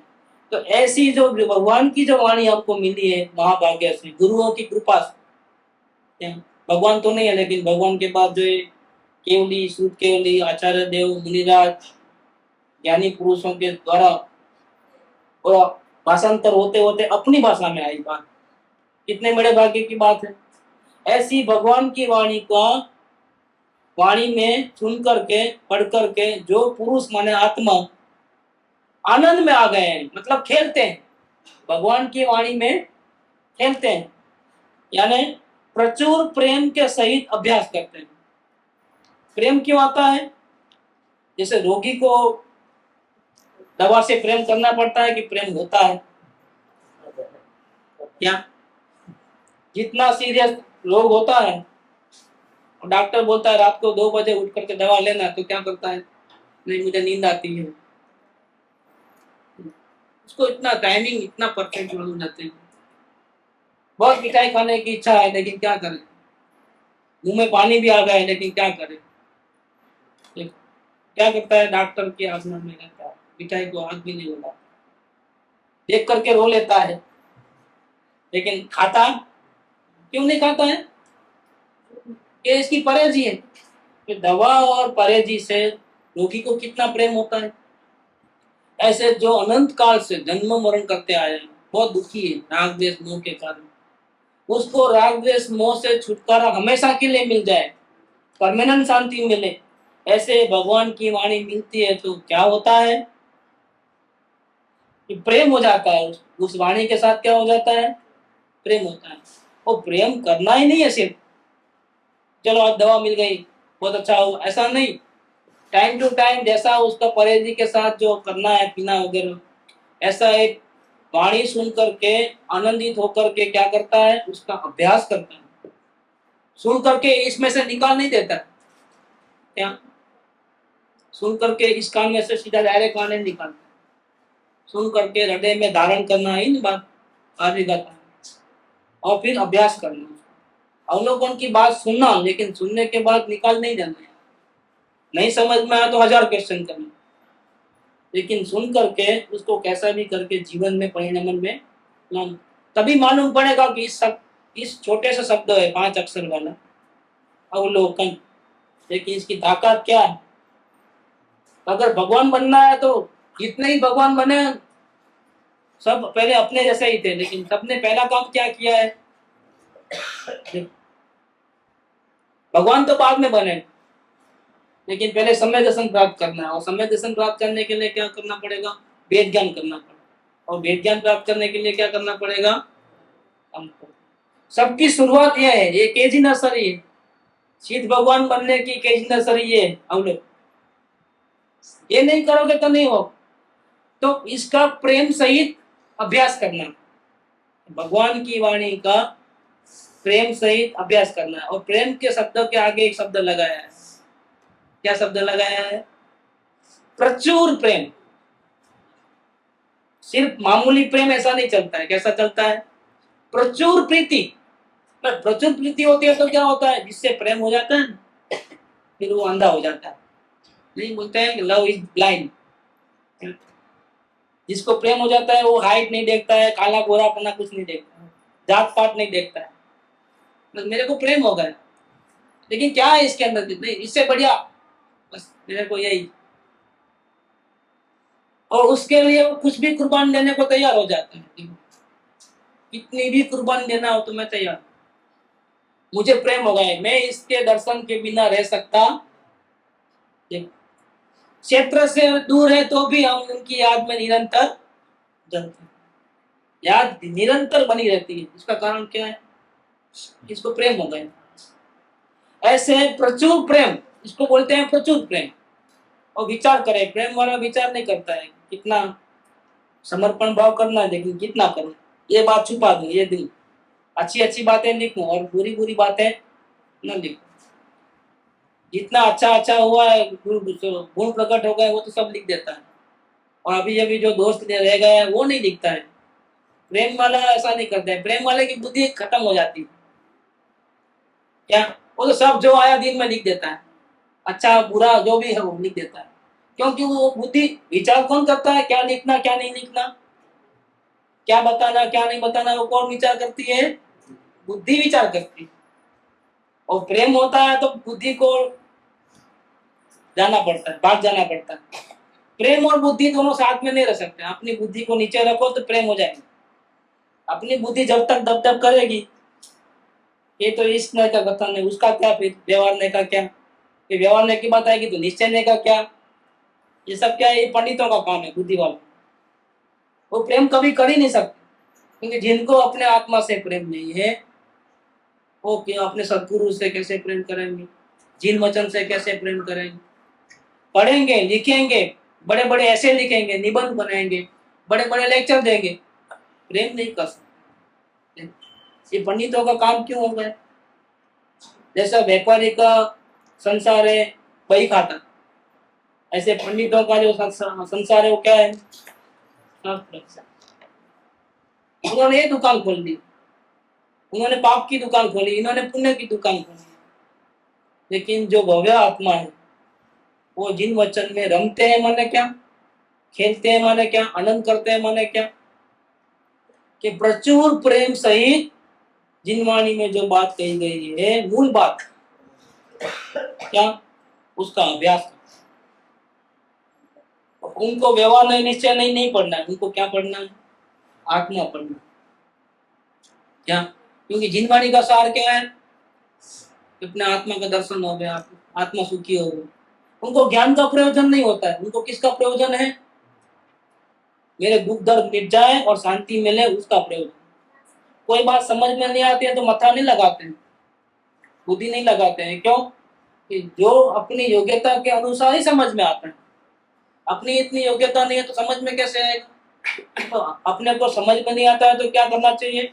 तो ऐसी जो भगवान की जो वाणी आपको मिली है महाभाग्य से, गुरुओं की कृपा से, भगवान तो नहीं है लेकिन भगवान के बाद जो है केवली, श्रुत केवली, आचार्य देव, मुनिराज, ज्ञानी पुरुषों के द्वारा और भाषांतर होते होते अपनी भाषा में आई बात, कितने बड़े भाग्य की बात है। ऐसी भगवान की वाणी का वाणी में सुन करके पढ़ करके जो पुरुष माने आत्मा आनंद में आ गए हैं, मतलब खेलते हैं, भगवान की वाणी में खेलते हैं, यानी प्रचुर प्रेम के सहित अभ्यास करते हैं। प्रेम क्यों आता है? जैसे रोगी को दवा से प्रेम करना पड़ता है कि प्रेम होता है? क्या जितना सीरियस रोग होता है और डॉक्टर बोलता है रात को 2 बजे उठ करके दवा लेना, तो क्या करता है? नहीं, मुझे नींद आती है। उसको इतना टाइमिंग इतना परफेक्ट मालूम जाते हैं। बहुत मिठाई खाने की इच्छा है, लेकिन क्या करें? मुंह में पानी भी आ गया है, लेकिन क्या करें? क्या करता है? डॉक्टर की आज्ञा में रहता है, मिठाई को हाथ भी नहीं लगाता, देख करके रो लेता है, लेकिन खाता क्यों नहीं खाता है? ये इसकी परहेजी है। तो दवा और परहेजी से रोगी को कितना प्रेम होता है। ऐसे जो अनंत काल से जन्म मरण करते आए हैं, बहुत दुखी है राग द्वेष मोह के कारण, उसको राग द्वेष मोह से छुटकारा हमेशा के लिए मिल जाए, परमानेंट शांति मिले, ऐसे भगवान की वाणी मिलती है तो क्या होता है कि प्रेम हो जाता है। उस वाणी के साथ क्या हो जाता है? प्रेम होता है। वो प्रेम करना ही नहीं है सिर्फ चलो आज दवा मिल गई बहुत अच्छा हो, ऐसा नहीं। टाइम टू टाइम जैसा उसका परहेजी के साथ जो करना है पीना वगैरह, ऐसा एक वाणी सुन करके आनंदित होकर के क्या करता है? उसका अभ्यास करता है। सुन करके इसमें से निकाल नहीं देता। क्या सुन करके इस कान में से सीधा डायरेक्ट कान नहीं निकालता, सुन करके हृदय में धारण करना ही बात आगे जाता है, और फिर अभ्यास करना, अवलोकन की बात सुनना, लेकिन सुनने के बाद निकाल नहीं देना। नहीं समझ में आया तो 1000 क्वेश्चन करना, लेकिन सुन करके उसको कैसा भी करके जीवन में परिणमन में लाना, तभी मालूम पड़ेगा कि इस छोटे से शब्द है 5 अक्षर वाला अवलोकन, लेकिन इसकी ताकत क्या है। अगर भगवान बनना है तो जितने ही भगवान बने सब पहले अपने जैसे ही थे, लेकिन सबने पहला काम क्या किया है? भगवान तो बाद में बने, लेकिन पहले समय दर्शन प्राप्त करना है, और समय दर्शन प्राप्त करने के लिए क्या करना पड़ेगा? वेद ज्ञान करना पड़ेगा, और वेद ज्ञान प्राप्त करने के लिए क्या करना पड़ेगा? सबकी शुरुआत यह है, ये केजी नर्सरी है, सिद्ध भगवान बनने की केजी नर्सरी ये हम लोग। ये नहीं करोगे तो नहीं हो, तो इसका प्रेम सहित अभ्यास करना, भगवान की वाणी का प्रेम सहित अभ्यास करना है। और प्रेम के शब्द के आगे एक शब्द लगाया है, क्या शब्द लगाया है? प्रचुर प्रेम। सिर्फ मामूली प्रेम ऐसा नहीं चलता है, कैसा चलता है? प्रचुर प्रीति। प्रचुर प्रीति होती है तो क्या होता है? जिससे प्रेम हो जाता है फिर वो अंधा हो जाता है। नहीं बोलते हैं कि लव इज ब्लाइंड। जिसको प्रेम हो जाता है वो हाइट नहीं देखता है, काला गोरा अपना कुछ नहीं देखता है, जात पात नहीं देखता है, बस मेरे को प्रेम हो गया। लेकिन क्या है इसके अंदर? नहीं, इससे बढ़िया बस मेरे को यही, और उसके लिए वो कुछ भी कुर्बान देने को तैयार हो जाता है। कितनी भी कुर्बान देना हो तो मैं तैयार, मुझे प्रेम हो गया, मैं इसके दर्शन के बिना रह सकता। क्षेत्र से दूर है तो भी हम उनकी याद में निरंतर जलते, याद निरंतर बनी रहती है। इसका कारण क्या है? इसको प्रेम हो गया। ऐसे प्रचुर प्रेम, इसको बोलते हैं प्रचुर प्रेम। और विचार करे, प्रेम वाला विचार नहीं करता है कितना समर्पण भाव करना है, लेकिन कितना करूं, ये बात छुपा दूं, ये दिल अच्छी अच्छी बातें लिखूं और बुरी बुरी बातें न लिखूं। जितना अच्छा अच्छा हुआ है, गुण प्रकट हो गए, वो तो सब लिख देता है, और अभी अभी जो दोस्त रह गया है वो नहीं लिखता है। प्रेम वाला ऐसा नहीं करता है, प्रेम वाले की बुद्धि खत्म हो जाती है। क्या? वो तो सब जो आया दिन में लिख देता है, अच्छा बुरा जो भी है वो लिख देता है, क्योंकि वो बुद्धि विचार कौन करता है? क्या लिखना क्या नहीं लिखना, क्या बताना क्या नहीं बताना, वो कौन विचार करती है? बुद्धि विचार करती है। और प्रेम होता है तो बुद्धि को जाना पड़ता है, भाग जाना पड़ता है। प्रेम और बुद्धि दोनों साथ में नहीं रह सकते। अपनी बुद्धि को नीचे रखो तो प्रेम हो जाएगा। अपनी बुद्धि जब तक दब दब करेगी, ये तो इस नए का कथन है, उसका क्या फिर व्यवहार नहीं का क्या, कि व्यवहार की बात आएगी तो निश्चय का क्या, ये सब क्या है, ये पंडितों का काम है, बुद्धि वालों। वो प्रेम कभी कर ही नहीं सकते, क्योंकि जिनको अपने आत्मा से प्रेम नहीं है वो क्या अपने सदगुरु से कैसे प्रेम करेंगे, जिन वचन से कैसे प्रेम करेंगे। पढ़ेंगे, लिखेंगे, बड़े बड़े ऐसे लिखेंगे, निबंध बनाएंगे, बड़े बड़े लेक्चर देंगे, प्रेम नहीं कर सकते। ये पंडितों का काम क्यों हो गया? जैसा व्यापारी का संसार है वही खाता, ऐसे पंडितों का जो संसार है वो क्या है? उन्होंने ये दुकान खोल दी, उन्होंने पाप की दुकान खोली, इन्होंने पुण्य की दुकान खोली। लेकिन जो भव्य आत्मा है वो जिन वचन में रमते हैं माने क्या, खेलते हैं माने क्या, आनंद करते हैं माने क्या, कि प्रचुर प्रेम सहित जिन वाणी में जो बात कही गई है, मूल बात क्या, उसका अभ्यास। उनको व्यवहार नहीं, निश्चय नहीं पढ़ना है, उनको क्या पढ़ना है? आत्मा पढ़ना क्या, क्योंकि जिन वाणी का सार क्या है? अपने आत्मा का दर्शन हो गया, आत्मा सुखी हो गई। उनको ज्ञान का प्रयोजन नहीं होता है, उनको किसका प्रयोजन है? मेरे दुख दर्द मिट जाए और शांति मिले, उसका प्रयोजन। कोई बात समझ में नहीं आती है तो मथा नहीं लगाते हैं, बुद्धि नहीं लगाते हैं। क्यों? कि जो अपनी योग्यता के अनुसार ही समझ में आता है। अपनी इतनी योग्यता नहीं है तो समझ में कैसे आएगा? तो अपने को समझ में नहीं आता है तो क्या करना चाहिए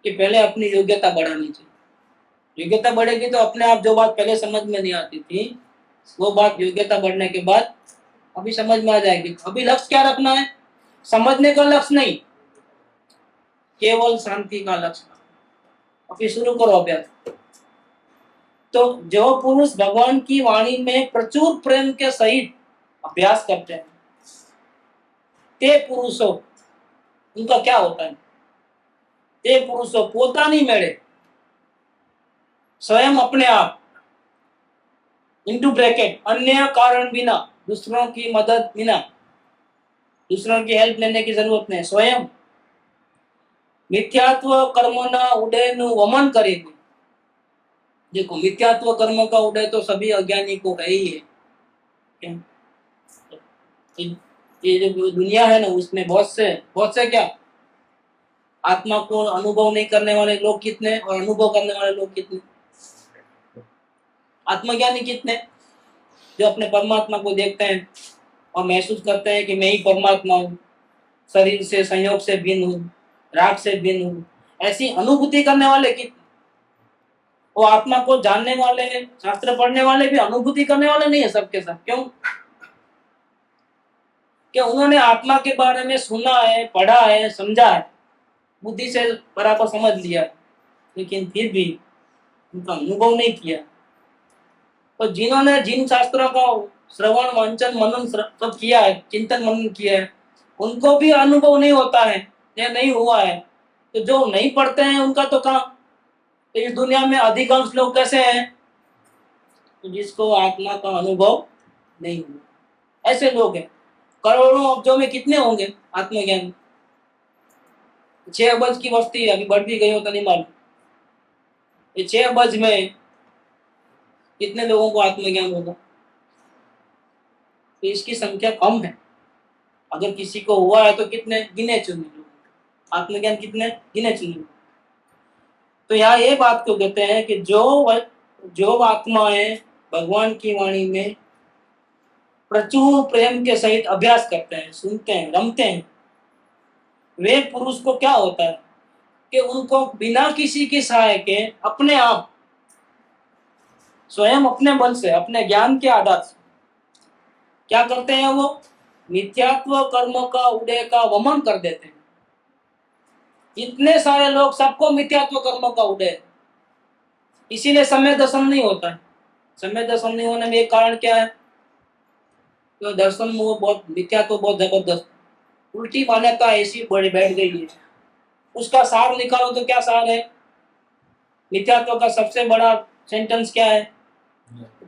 कि पहले अपनी योग्यता बढ़ानी चाहिए। योग्यता बढ़ेगी तो अपने आप जो बात पहले समझ में नहीं आती थी वो बात योग्यता बढ़ने के बाद अभी समझ में आ जाएगी। अभी लक्ष्य क्या रखना है? समझने का लक्ष्य नहीं, केवल शांति का लक्ष्य। अभी शुरू करो अभ्यास। तो जो पुरुष भगवान की वाणी में प्रचुर प्रेम के सहित अभ्यास करते हैं ते पुरुषों, उनका क्या होता है? ते पुरुषों पोतानी मेड़े स्वयं अपने आप, इंटू ब्रैकेट, अन्य कारण बिना, दूसरों की मदद बिना, दूसरों की हेल्प लेने की जरूरत नहीं, स्वयं मिथ्यात्व कर्म न उडे नु वमन करेंगे। देखो मिथ्यात्व कर्म का उदय तो सभी अज्ञानी को है ही है। ये जो दुनिया है ना उसमें बहुत से क्या आत्मा को अनुभव नहीं करने वाले लोग कितने और अनुभव करने वाले लोग कितने? आत्मज्ञानी कितने? जो अपने परमात्मा को देखते हैं और महसूस करते हैं कि मैं ही परमात्मा हूँ, शरीर से संयोग से भिन्न हूँ, राग से भिन्न हूँ, ऐसी अनुभूति करने वाले कितने? वो आत्मा को जानने वाले हैं, शास्त्र पढ़ने वाले भी अनुभूति करने वाले नहीं है सबके सब। क्यों? कि उन्होंने आत्मा के बारे में सुना है, पढ़ा है, समझा है, बुद्धि से बराबर समझ लिया, लेकिन फिर भी उनका अनुभव नहीं किया। तो जिन्होंने जिन शास्त्रों का श्रवण वांचन मनन सब किया है, चिंतन मनन किया है, उनको भी अनुभव नहीं होता है या नहीं हुआ है। तो जो नहीं पढ़ते हैं उनका तो काम। तो इस दुनिया में अधिकांश लोग कैसे हैं? तो जिसको आत्मा का अनुभव नहीं हुआ, ऐसे लोग हैं। करोड़ों अब्जों में कितने होंगे आत्मज्ञानी? 6 अब्ज की वस्ती है, अभी बढ़ भी गई हो तो नहीं मालूम। ये 6 अब्ज में कितने लोगों को आत्मज्ञान होगा? तो इसकी संख्या कम है। अगर किसी को हुआ है तो कितने गिने चुने लोग, आत्मज्ञान कितने गिने चुने। तो यहाँ ये बात को कहते हैं कि जो आत्माएं भगवान की वाणी में प्रचुर प्रेम के सहित अभ्यास करते हैं, सुनते हैं, रमते हैं, वे पुरुष को क्या होता है कि उनको बिना किसी की सहाय के अपने आप स्वयं अपने बल से, अपने ज्ञान के आधार से क्या करते हैं? वो मिथ्यात्व कर्म का उदय का वमन कर देते हैं। इतने सारे लोग, सबको मिथ्यात्व कर्म का उदय, इसीलिए समय दर्शन नहीं होता है। समय दर्शन नहीं होने में एक कारण क्या है? तो दर्शन में वो बहुत मिथ्यात्व बहुत जबरदस्त, उल्टी मान्यता ऐसी बड़ी बैठ गई है। उसका सार निकालो तो क्या सार है? मिथ्यात्व का सबसे बड़ा सेंटेंस क्या है?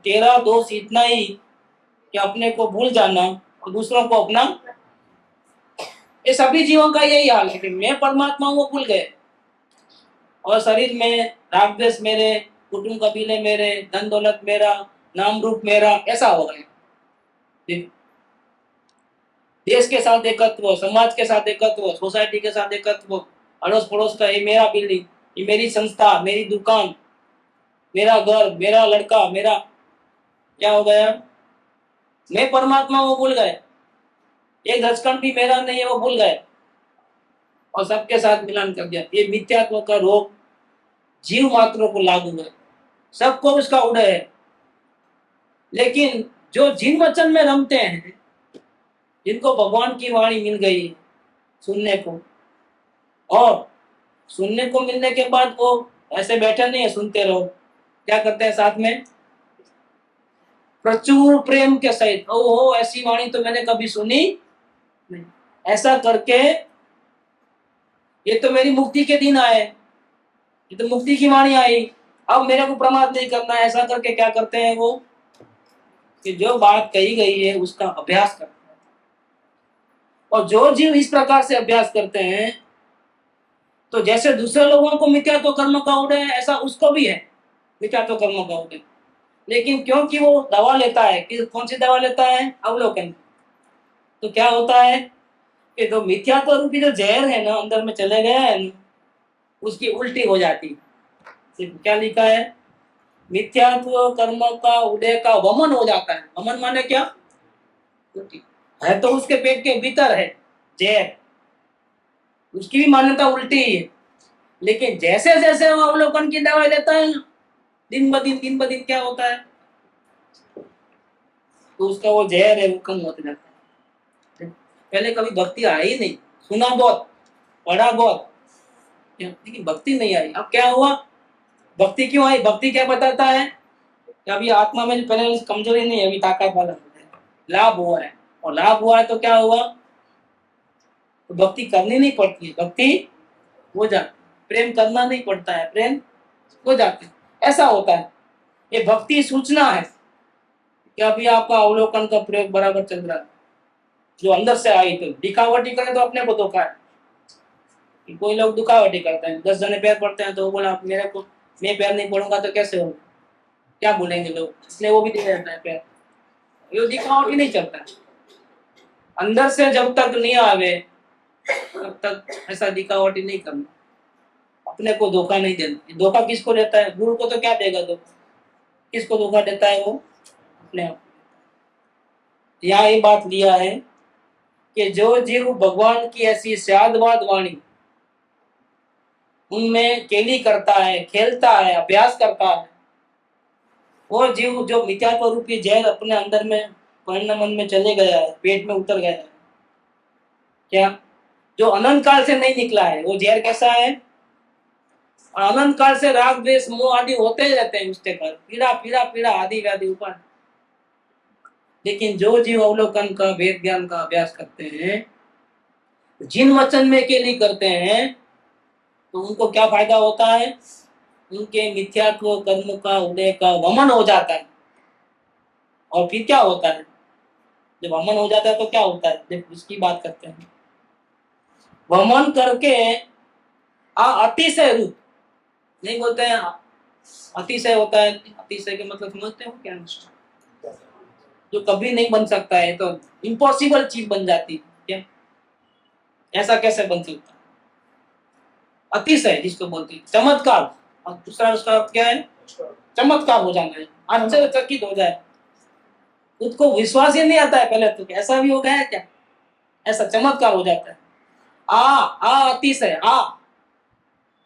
तेरा दोष इतना ही कि अपने को भूल जाना और दूसरों को अपना। ये सभी जीवों का यही हाल है कि मैं परमात्मा हूँ वो भूल गए, और शरीर में राग द्वेष मेरे, कुटुंब कबीले मेरे, धन दौलत मेरा, नाम रूप मेरा, ऐसा हो गया। देश के साथ एकत्व, समाज के साथ एकत्व, सोसाइटी के साथ एकत्व, अड़ोस पड़ोस का, ये मेरा बिल्डिंग, ये मेरी संस्था, मेरी दुकान, मेरा घर, मेरा लड़का, मेरा, क्या हो गया? मैं परमात्मा वो भूल गए, एक दशकण भी मेरा नहीं है वो भूल गए और सबके साथ मिलान कर दिया। ये मिथ्यात्व का रोग जीव मात्रों को लागू है, सबको उसका उदय है। लेकिन जो जिन वचन में रमते हैं, जिनको भगवान की वाणी मिल गई सुनने को, और सुनने को मिलने के बाद वो ऐसे बैठे नहीं है सुनते रहो, क्या करते हैं साथ में प्रचुर प्रेम के सहित, ओहो ऐसी वाणी तो मैंने कभी सुनी नहीं, ऐसा करके ये तो मेरी मुक्ति के दिन आए, ये तो मुक्ति की वाणी आई, अब मेरे को प्रमाद नहीं करना है, ऐसा करके क्या करते हैं वो कि जो बात कही गई है उसका अभ्यास करते हैं। और जो जीव इस प्रकार से अभ्यास करते हैं तो जैसे दूसरे लोगों को मिथ्यात्व कर्म का उदय है, ऐसा उसको भी है मिथ्यात्व कर्म का उदय। लेकिन क्योंकि वो दवा लेता है, कि कौन सी दवा लेता है? अवलोकन। तो क्या होता है कि जो मिथ्यात्व रूपी जो जहर है ना अंदर में चले गया है ना, उसकी उल्टी हो जाती। क्या लिखा है? मिथ्यात्व कर्म का उदय का वमन हो जाता है। वमन माने क्या? उल्टी है, तो उसके पेट के भीतर है जहर, उसकी भी मान्यता उल्टी ही है। लेकिन जैसे जैसे वो अवलोकन की दवाई लेता है ना, दिन ब दिन क्या होता है, तो उसका वो जहर है वो कम होते जाता है। पहले कभी भक्ति आई नहीं, सुना बहुत, पढ़ा बहुत, लेकिन भक्ति नहीं आई। अब क्या हुआ? भक्ति क्यों आई? भक्ति क्या बताता है कि अभी आत्मा में पहले कमजोरी नहीं है, अभी ताकत वाला लाभ हुआ है, और लाभ हुआ है तो क्या हुआ? तो भक्ति करनी नहीं पड़ती है, भक्ति हो जाती, प्रेम करना नहीं पड़ता है, प्रेम हो जाती है। ऐसा होता है। ये भक्ति सूचना है कि अभी आपका अवलोकन का प्रयोग बराबर चल रहा है। जो अंदर से आई, तो दिखावटी करे तो अपने को धोखा है। कोई लोग दिखावटी करते हैं, 10 जने पैर पड़ते हैं तो वो बोला मेरे को, मैं पैर नहीं पड़ूंगा तो कैसे होगा, क्या बोलेंगे लोग, इसलिए वो भी दे देता है पैर। ये दिखावटी नहीं चलता है। अंदर से जब तक नहीं आवे तब तक ऐसा दिखावटी नहीं करना, अपने को धोखा नहीं देना। धोखा किसको देता है? गुरु को तो क्या देगा धोखा, किसको धोखा देता है? वो अपने आप। यहाँ ये बात लिया है कि जो जीव भगवान की ऐसी स्यादवाद वाणी उनमें केली करता है, खेलता है, अभ्यास करता है, वो जीव जो मिथ्यात्व रूपी जहर अपने अंदर में मन में चले गया है, पेट में उतर गया है, क्या जो अनंत काल से नहीं निकला है, वो जहर कैसा है? अनंत काल से राग द्वेष मोह आदि होते ही रहते हैं उसके घर, पीड़ा पीड़ा पीड़ा आदि व्याधि ऊपर। लेकिन जो जीव अवलोकन का वेद ज्ञान का अभ्यास करते हैं, जिन वचन में केली करते हैं, तो उनको क्या फायदा होता है? उनके मिथ्यात्व कर्म का उदय का वमन हो जाता है। और फिर क्या होता है? जब वमन हो जाता है तो क्या होता है, जब उसकी बात करते हैं, वमन करके अतिशय रूप नहीं बोलते हैं, अतिशय होता है। अतिशय के मतलब समझते हो क्या? जो कभी नहीं बन सकता है, तो इम्पॉसिबल चीज बन जाती है क्या? ऐसा कैसे बन सकता है? अतिशय जिसको बोलते हैं चमत्कार, और दूसरा उसका क्या है? चमत्कार हो जाना है, आश्चर्यचकित हो जाए, खुद को विश्वास ही नहीं आता है पहले तो, ऐसा भी हो गया है क्या? ऐसा चमत्कार हो जाता है। अतिशय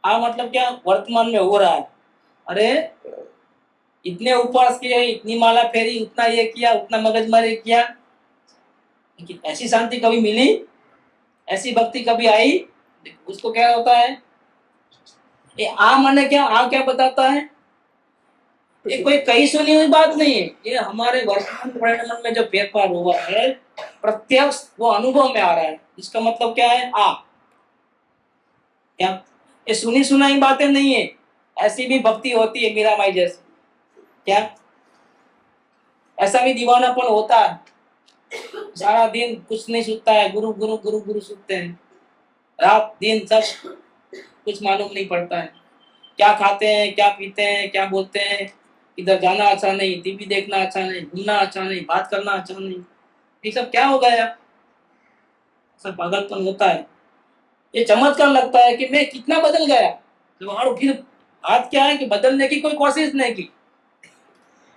मतलब क्या? वर्तमान में हो रहा है। अरे इतने उपवास किए, इतनी माला फेरी, उतना ये किया, उतना मगजमारी किया, लेकिन ऐसी शांति कभी मिली? ऐसी भक्ति कभी आई? उसको क्या होता है? ये माने क्या? क्या बताता है? ये कोई कहीं सुनी हुई बात नहीं है, ये हमारे वर्तमान परिणाम में जो फेरफार हुआ है प्रत्यक्ष वो अनुभव में आ रहा है। इसका मतलब क्या है? क्या ये सुनी सुनाई बातें नहीं है, ऐसी भी भक्ति होती है मीराबाई जैसी। क्या ऐसा भी दीवानापन होता है? सारा दिन कुछ नहीं सुनता है, गुरु गुरु गुरु गुरु सुनते हैं, रात दिन सब कुछ मालूम नहीं पड़ता है, क्या खाते हैं, क्या पीते हैं, क्या बोलते हैं, इधर जाना अच्छा नहीं, टीवी देखना अच्छा नहीं, घूमना अच्छा नहीं, बात करना अच्छा नहीं, ये सब क्या हो गया? सब पागलपन होता है। ये चमत्कार लगता है कि मैं कितना बदल गया, और फिर बात क्या है कि बदलने की कोई कोशिश नहीं की,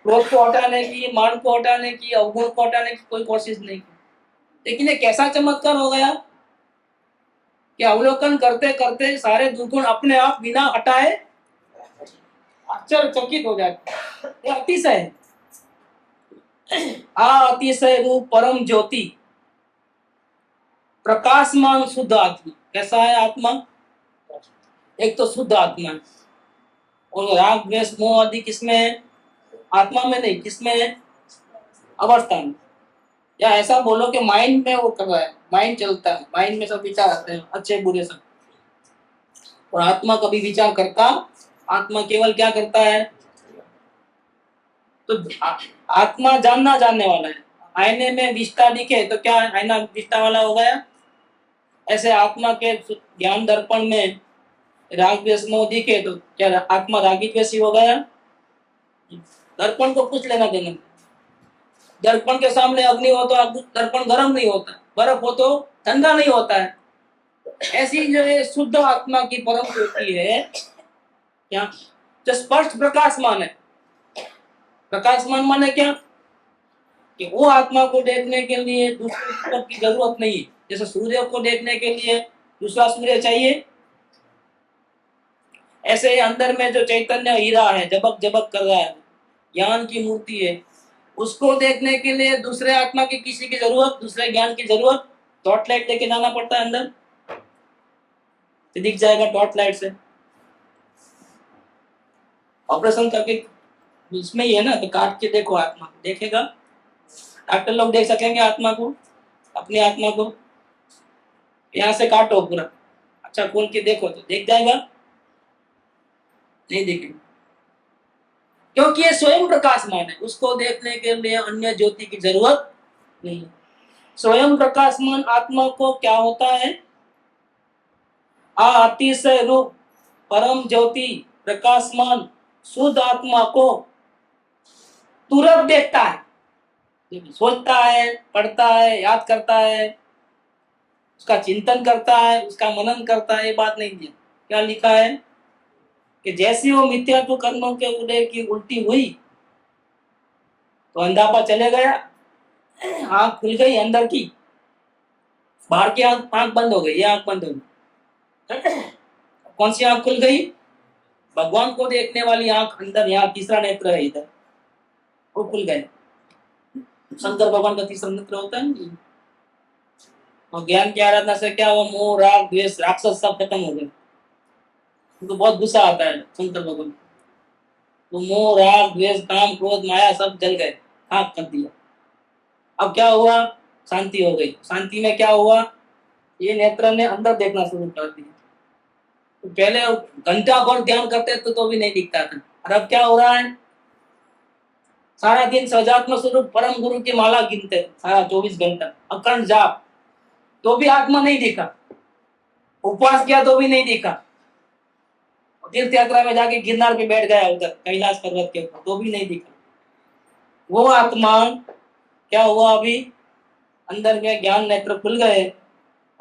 क्रोध को हटाने की, मान को हटाने की, अवगुण को हटाने की कोई कोशिश नहीं की। लेकिन ये कैसा चमत्कार हो गया कि अवलोकन करते करते सारे दुर्गुण अपने आप बिना हटाए आश्चर्यचकित हो जाते। ये अतिशय अतिशय रूप परम ज्योति प्रकाशमान शुद्ध आत्मा। कैसा है आत्मा? एक तो शुद्ध आत्मा है, और राग द्वेष मोह आदि किसमें है? आत्मा में नहीं, किसमें है? अवस्था में। या ऐसा बोलो कि माइंड में वो कर रहा है, माइंड चलता है, माइंड में सब विचार आते हैं, अच्छे बुरे सब। और आत्मा कभी विचार करता? आत्मा केवल क्या करता है? तो आत्मा जानना जानने वाला है। आईने में विष्टा दिखे तो क्या आईना विष्टा वाला हो गया? ऐसे आत्मा के ज्ञान दर्पण में राग द्वेष मोह दिखे तो क्या आत्मा रागी द्वेषी हो गया? दर्पण को कुछ लेना देना। दर्पण के सामने अग्नि हो तो दर्पण गर्म नहीं होता, बर्फ हो तो ठंडा नहीं होता है। ऐसी जो ये शुद्ध आत्मा की परम ज्योति है, क्या जो स्पष्ट प्रकाशमान है। प्रकाशमान माने क्या? कि वो आत्मा को देखने के लिए दूसरे दीपक की जरूरत नहीं है। जैसे सूर्य को देखने के लिए दूसरा सूर्य चाहिए, ऐसे ही अंदर में जो चैतन्य हीरा है, जबक जबक कर रहा है, ज्ञान की मूर्ति है, उसको देखने के लिए दूसरे आत्मा की किसी की जरूरत, दूसरे ज्ञान की जरूरत? टॉर्च लाइट लेके जाना पड़ता है अंदर, तो दिख जाएगा टॉर्च लाइट से। ऑपरेशन करके उसमें ही है ना, तो काट के देखो आत्मा को, देखेगा? डॉक्टर लोग देख सकेंगे आत्मा को, अपनी आत्मा को? यहाँ से काटो पूरा, अच्छा खोल के देखो तो देख जाएगा? नहीं देखेगा, क्योंकि ये स्वयं प्रकाशमान है, उसको देखने के लिए अन्य ज्योति की जरूरत नहीं। स्वयं प्रकाशमान आत्मा को क्या होता है? अतिशय रूप परम ज्योति प्रकाशमान शुद्ध आत्मा को तुरंत देखता है। सोचता है, पढ़ता है, याद करता है, उसका चिंतन करता है, उसका मनन करता है, ये बात नहीं दिया। क्या लिखा है कि जैसे वो मिथ्यात्व कर्मों के उदय की उल्टी हुई तो अंधापा चले गया, आंख खुल गई अंदर की, बाहर की आंख बंद हो गई, ये आंख बंद हो गई। कौन सी आंख खुल गई? भगवान को देखने वाली आंख अंदर, यहाँ तीसरा नेत्र है इधर, वो खुल गए। शंकर भगवान का तीसरा नेत्र होता है। और ज्ञान की आराधना से क्या हुआ? मोह राग द्वेष राक्षस सब खत्म हो गए। उनको बहुत गुस्सा आता है शंकर भगवान, तो मोह राग द्वेष काम क्रोध माया सब जल गए, खाक कर दिया। अब क्या हुआ? शांति हो गई। शांति में क्या हुआ? ये नेत्र ने अंदर देखना शुरू कर दिया। तो पहले घंटा भर ध्यान करते तो भी नहीं दिखता था, और अब क्या हो रहा है? सारा दिन सजात्म स्वरूप परम गुरु की माला गिनते सारा 24 घंटा, अखंड जाप, तो भी आत्मा नहीं दिखा। उपवास किया तो भी नहीं दिखा। तीर्थ यात्रा में जाके गिरनार पे बैठ गया, उधर कैलाश पर्वत के ऊपर, तो भी नहीं दिखा। वो आत्मा क्या हुआ? अभी अंदर में ज्ञान नेत्र खुल गए,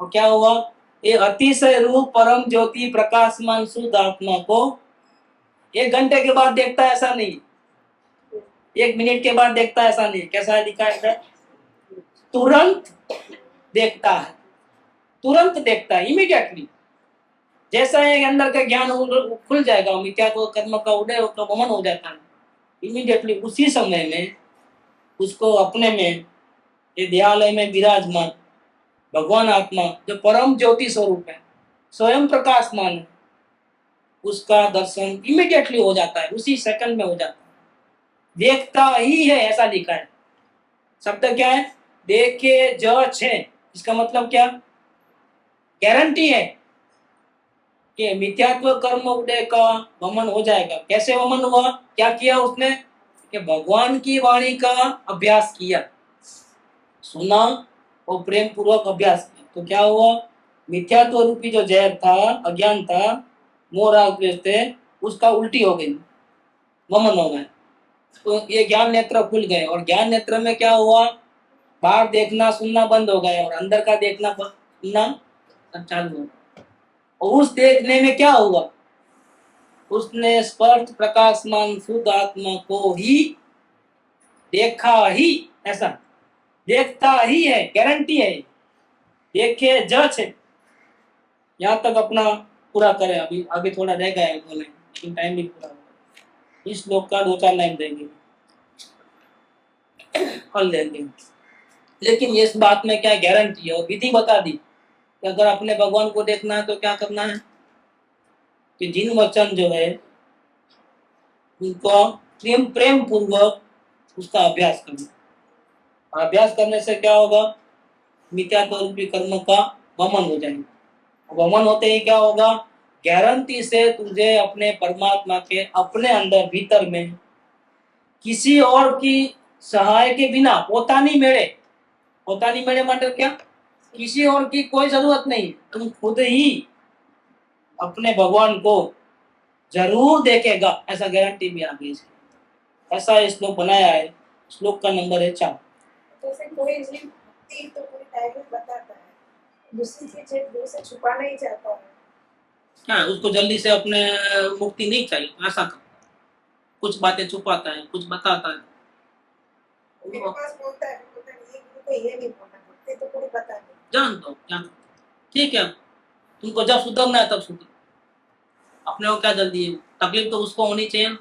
और क्या हुआ? ये अतिशय रूप परम ज्योति प्रकाशमान शुद्ध आत्मा को 1 घंटे के बाद देखता है ऐसा नहीं, 1 मिनट के बाद देखता है ऐसा नहीं। कैसा लिखा है? तुरंत देखता है, तुरंत देखता है, इमीडिएटली। जैसा है अंदर का ज्ञान खुल जाएगा, मिथ्यात्व कर्म का उदय होकर गमन हो जाता है, इमीडिएटली उसी समय में उसको अपने में ये देहालय में विराजमान भगवान आत्मा जो परम ज्योति स्वरूप है, स्वयं प्रकाशमान है, उसका दर्शन इमीडिएटली हो जाता है, उसी सेकंड में हो जाता है। देखता ही है ऐसा लिखा है। शब्द क्या है? देखे जच है। इसका मतलब क्या? गारंटी है कि मिथ्यात्व कर्म उदय का वमन हो जाएगा। कैसे वमन हुआ? क्या किया उसने? कि भगवान की वाणी का अभ्यास किया, सुना और प्रेम पूर्वक अभ्यास किया, तो क्या हुआ? मिथ्यात्व रूपी जो जहर था, अज्ञान था, मोह राग द्वेष थे, उसका उल्टी हो गई, वमन हो गया। तो ये ज्ञान नेत्र खुल गए, और ज्ञान नेत्र में क्या हुआ, बाहर देखना सुनना बंद हो गया और अंदर का देखना सुनना चालू हो। और उस देखने में क्या हुआ, उसने स्पष्ट प्रकाशमान शुद्ध आत्मा को ही देखा ही, ऐसा देखता ही है, गारंटी है, देखे जज है। यहाँ तक अपना पूरा करें, अभी आगे थोड़ा रह गया है बोले, लेकिन टाइम भी पूरा होगा। इस श्लोक का 2-4 लाइन देंगे, कल देंगे। लेकिन इस बात में क्या गारंटी है, और विधि बता दी कि अगर अपने भगवान को देखना है तो क्या करना है, कि जिन वचन जो है उनको प्रेम पूर्वक उसका अभ्यास करना। अभ्यास करने से क्या होगा, मिथ्यात्व रूपी कर्म का वमन हो जाएगा। वमन होते ही क्या होगा, गारंटी से तुझे अपने परमात्मा के अपने अंदर भीतर में किसी और की सहाय के बिना पोतानी मेड़े मतलब क्या, किसी और की कोई जरूरत नहीं, तुम खुद ही अपने भगवान को जरूर देखेगा, ऐसा गारंटी भी आ गई। ऐसा श्लोक बनाया है, श्लोक का नंबर है 4। जैसे कोई जीव भक्ति तो कोई डायरेक्ट बताता है, दूसरी चीजें दूर से छुपाना ही चाहता है। हाँ, उसको जल्दी से अपने मुक्ति नहीं चाहिए, ऐसा करता है, कुछ बातें छुपाता है, कुछ बताता है। मेरे पास बोलता है ये गुरु को ये नहीं बोलना, भक्ति तो कोई पता नहीं। जान दो, ठीक है, तुमको जब सुधरना है तब सुधर, अपने को क्या जल्दी है, तकलीफ तो उसको होनी चाहिए,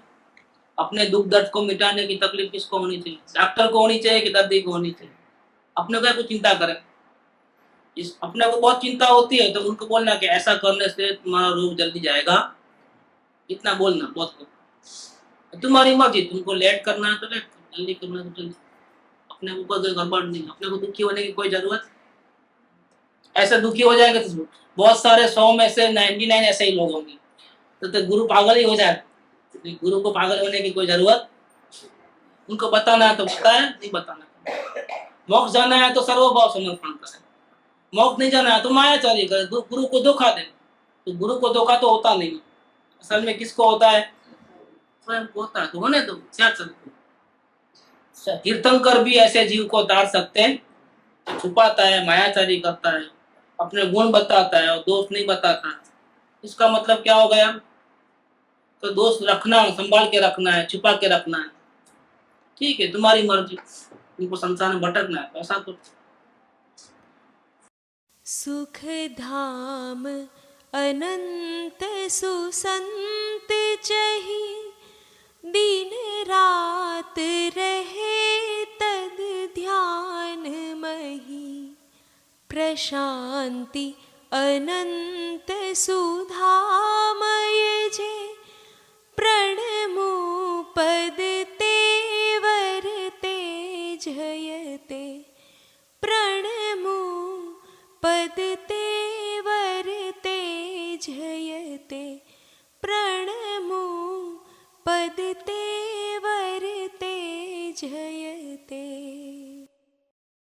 अपने दुख दर्द को मिटाने की तकलीफ किसको होनी चाहिए, डॉक्टर को होनी चाहिए कि दर्दी को होनी चाहिए। अपने को कुछ चिंता करें, इस अपने को बहुत चिंता होती है तो उनको बोलना कि ऐसा करने से तुम्हारा रोग जल्दी जाएगा, इतना बोलना बहुत को। तुम्हारी मर्जी, तुमको लेट करना है तो लेट, जल्दी करना है तो जल्दी, अपने को कोई गड़बड़ नहीं, अपने को दुखी होने की कोई जरूरत। ऐसा दुखी हो जाएगा तो बहुत सारे 100 में से 99 ऐसे ही लोग होंगे, तो गुरु पागल ही हो जाए। गुरु को पागल होने की कोई जरूरत, उनको बताना है तो बताए, नहीं बताना। मोक्ष जाना है तो सर्वभाव समर्पण करे, मोक्ष नहीं जाना है तो मायाचारी करे, गुरु को धोखा दे। तो गुरु को धोखा तो होता नहीं, असल में किसको होता है, स्वयं को होता है, तो होने दो, क्या चलते। तीर्थंकर भी ऐसे जीव को तार सकते हैं, छुपाता है, मायाचारी करता है, अपने गुण बताता है और दोष नहीं बताता। इसका मतलब क्या हो गया, तो दोष रखना, संभाल के रखना है, छुपा के रखना है, ठीक है, तुम्हारी मर्जी, तुमको संसार में भटकना है, ऐसा तो। सुख धाम अनंत सुसंत चही, दिन रात रहे तद ध्यान मही, प्रशांति अनंत सुधामय जे, प्रणमु पद तेवर तेजयते, प्रणमु पद तेवर तेजयते।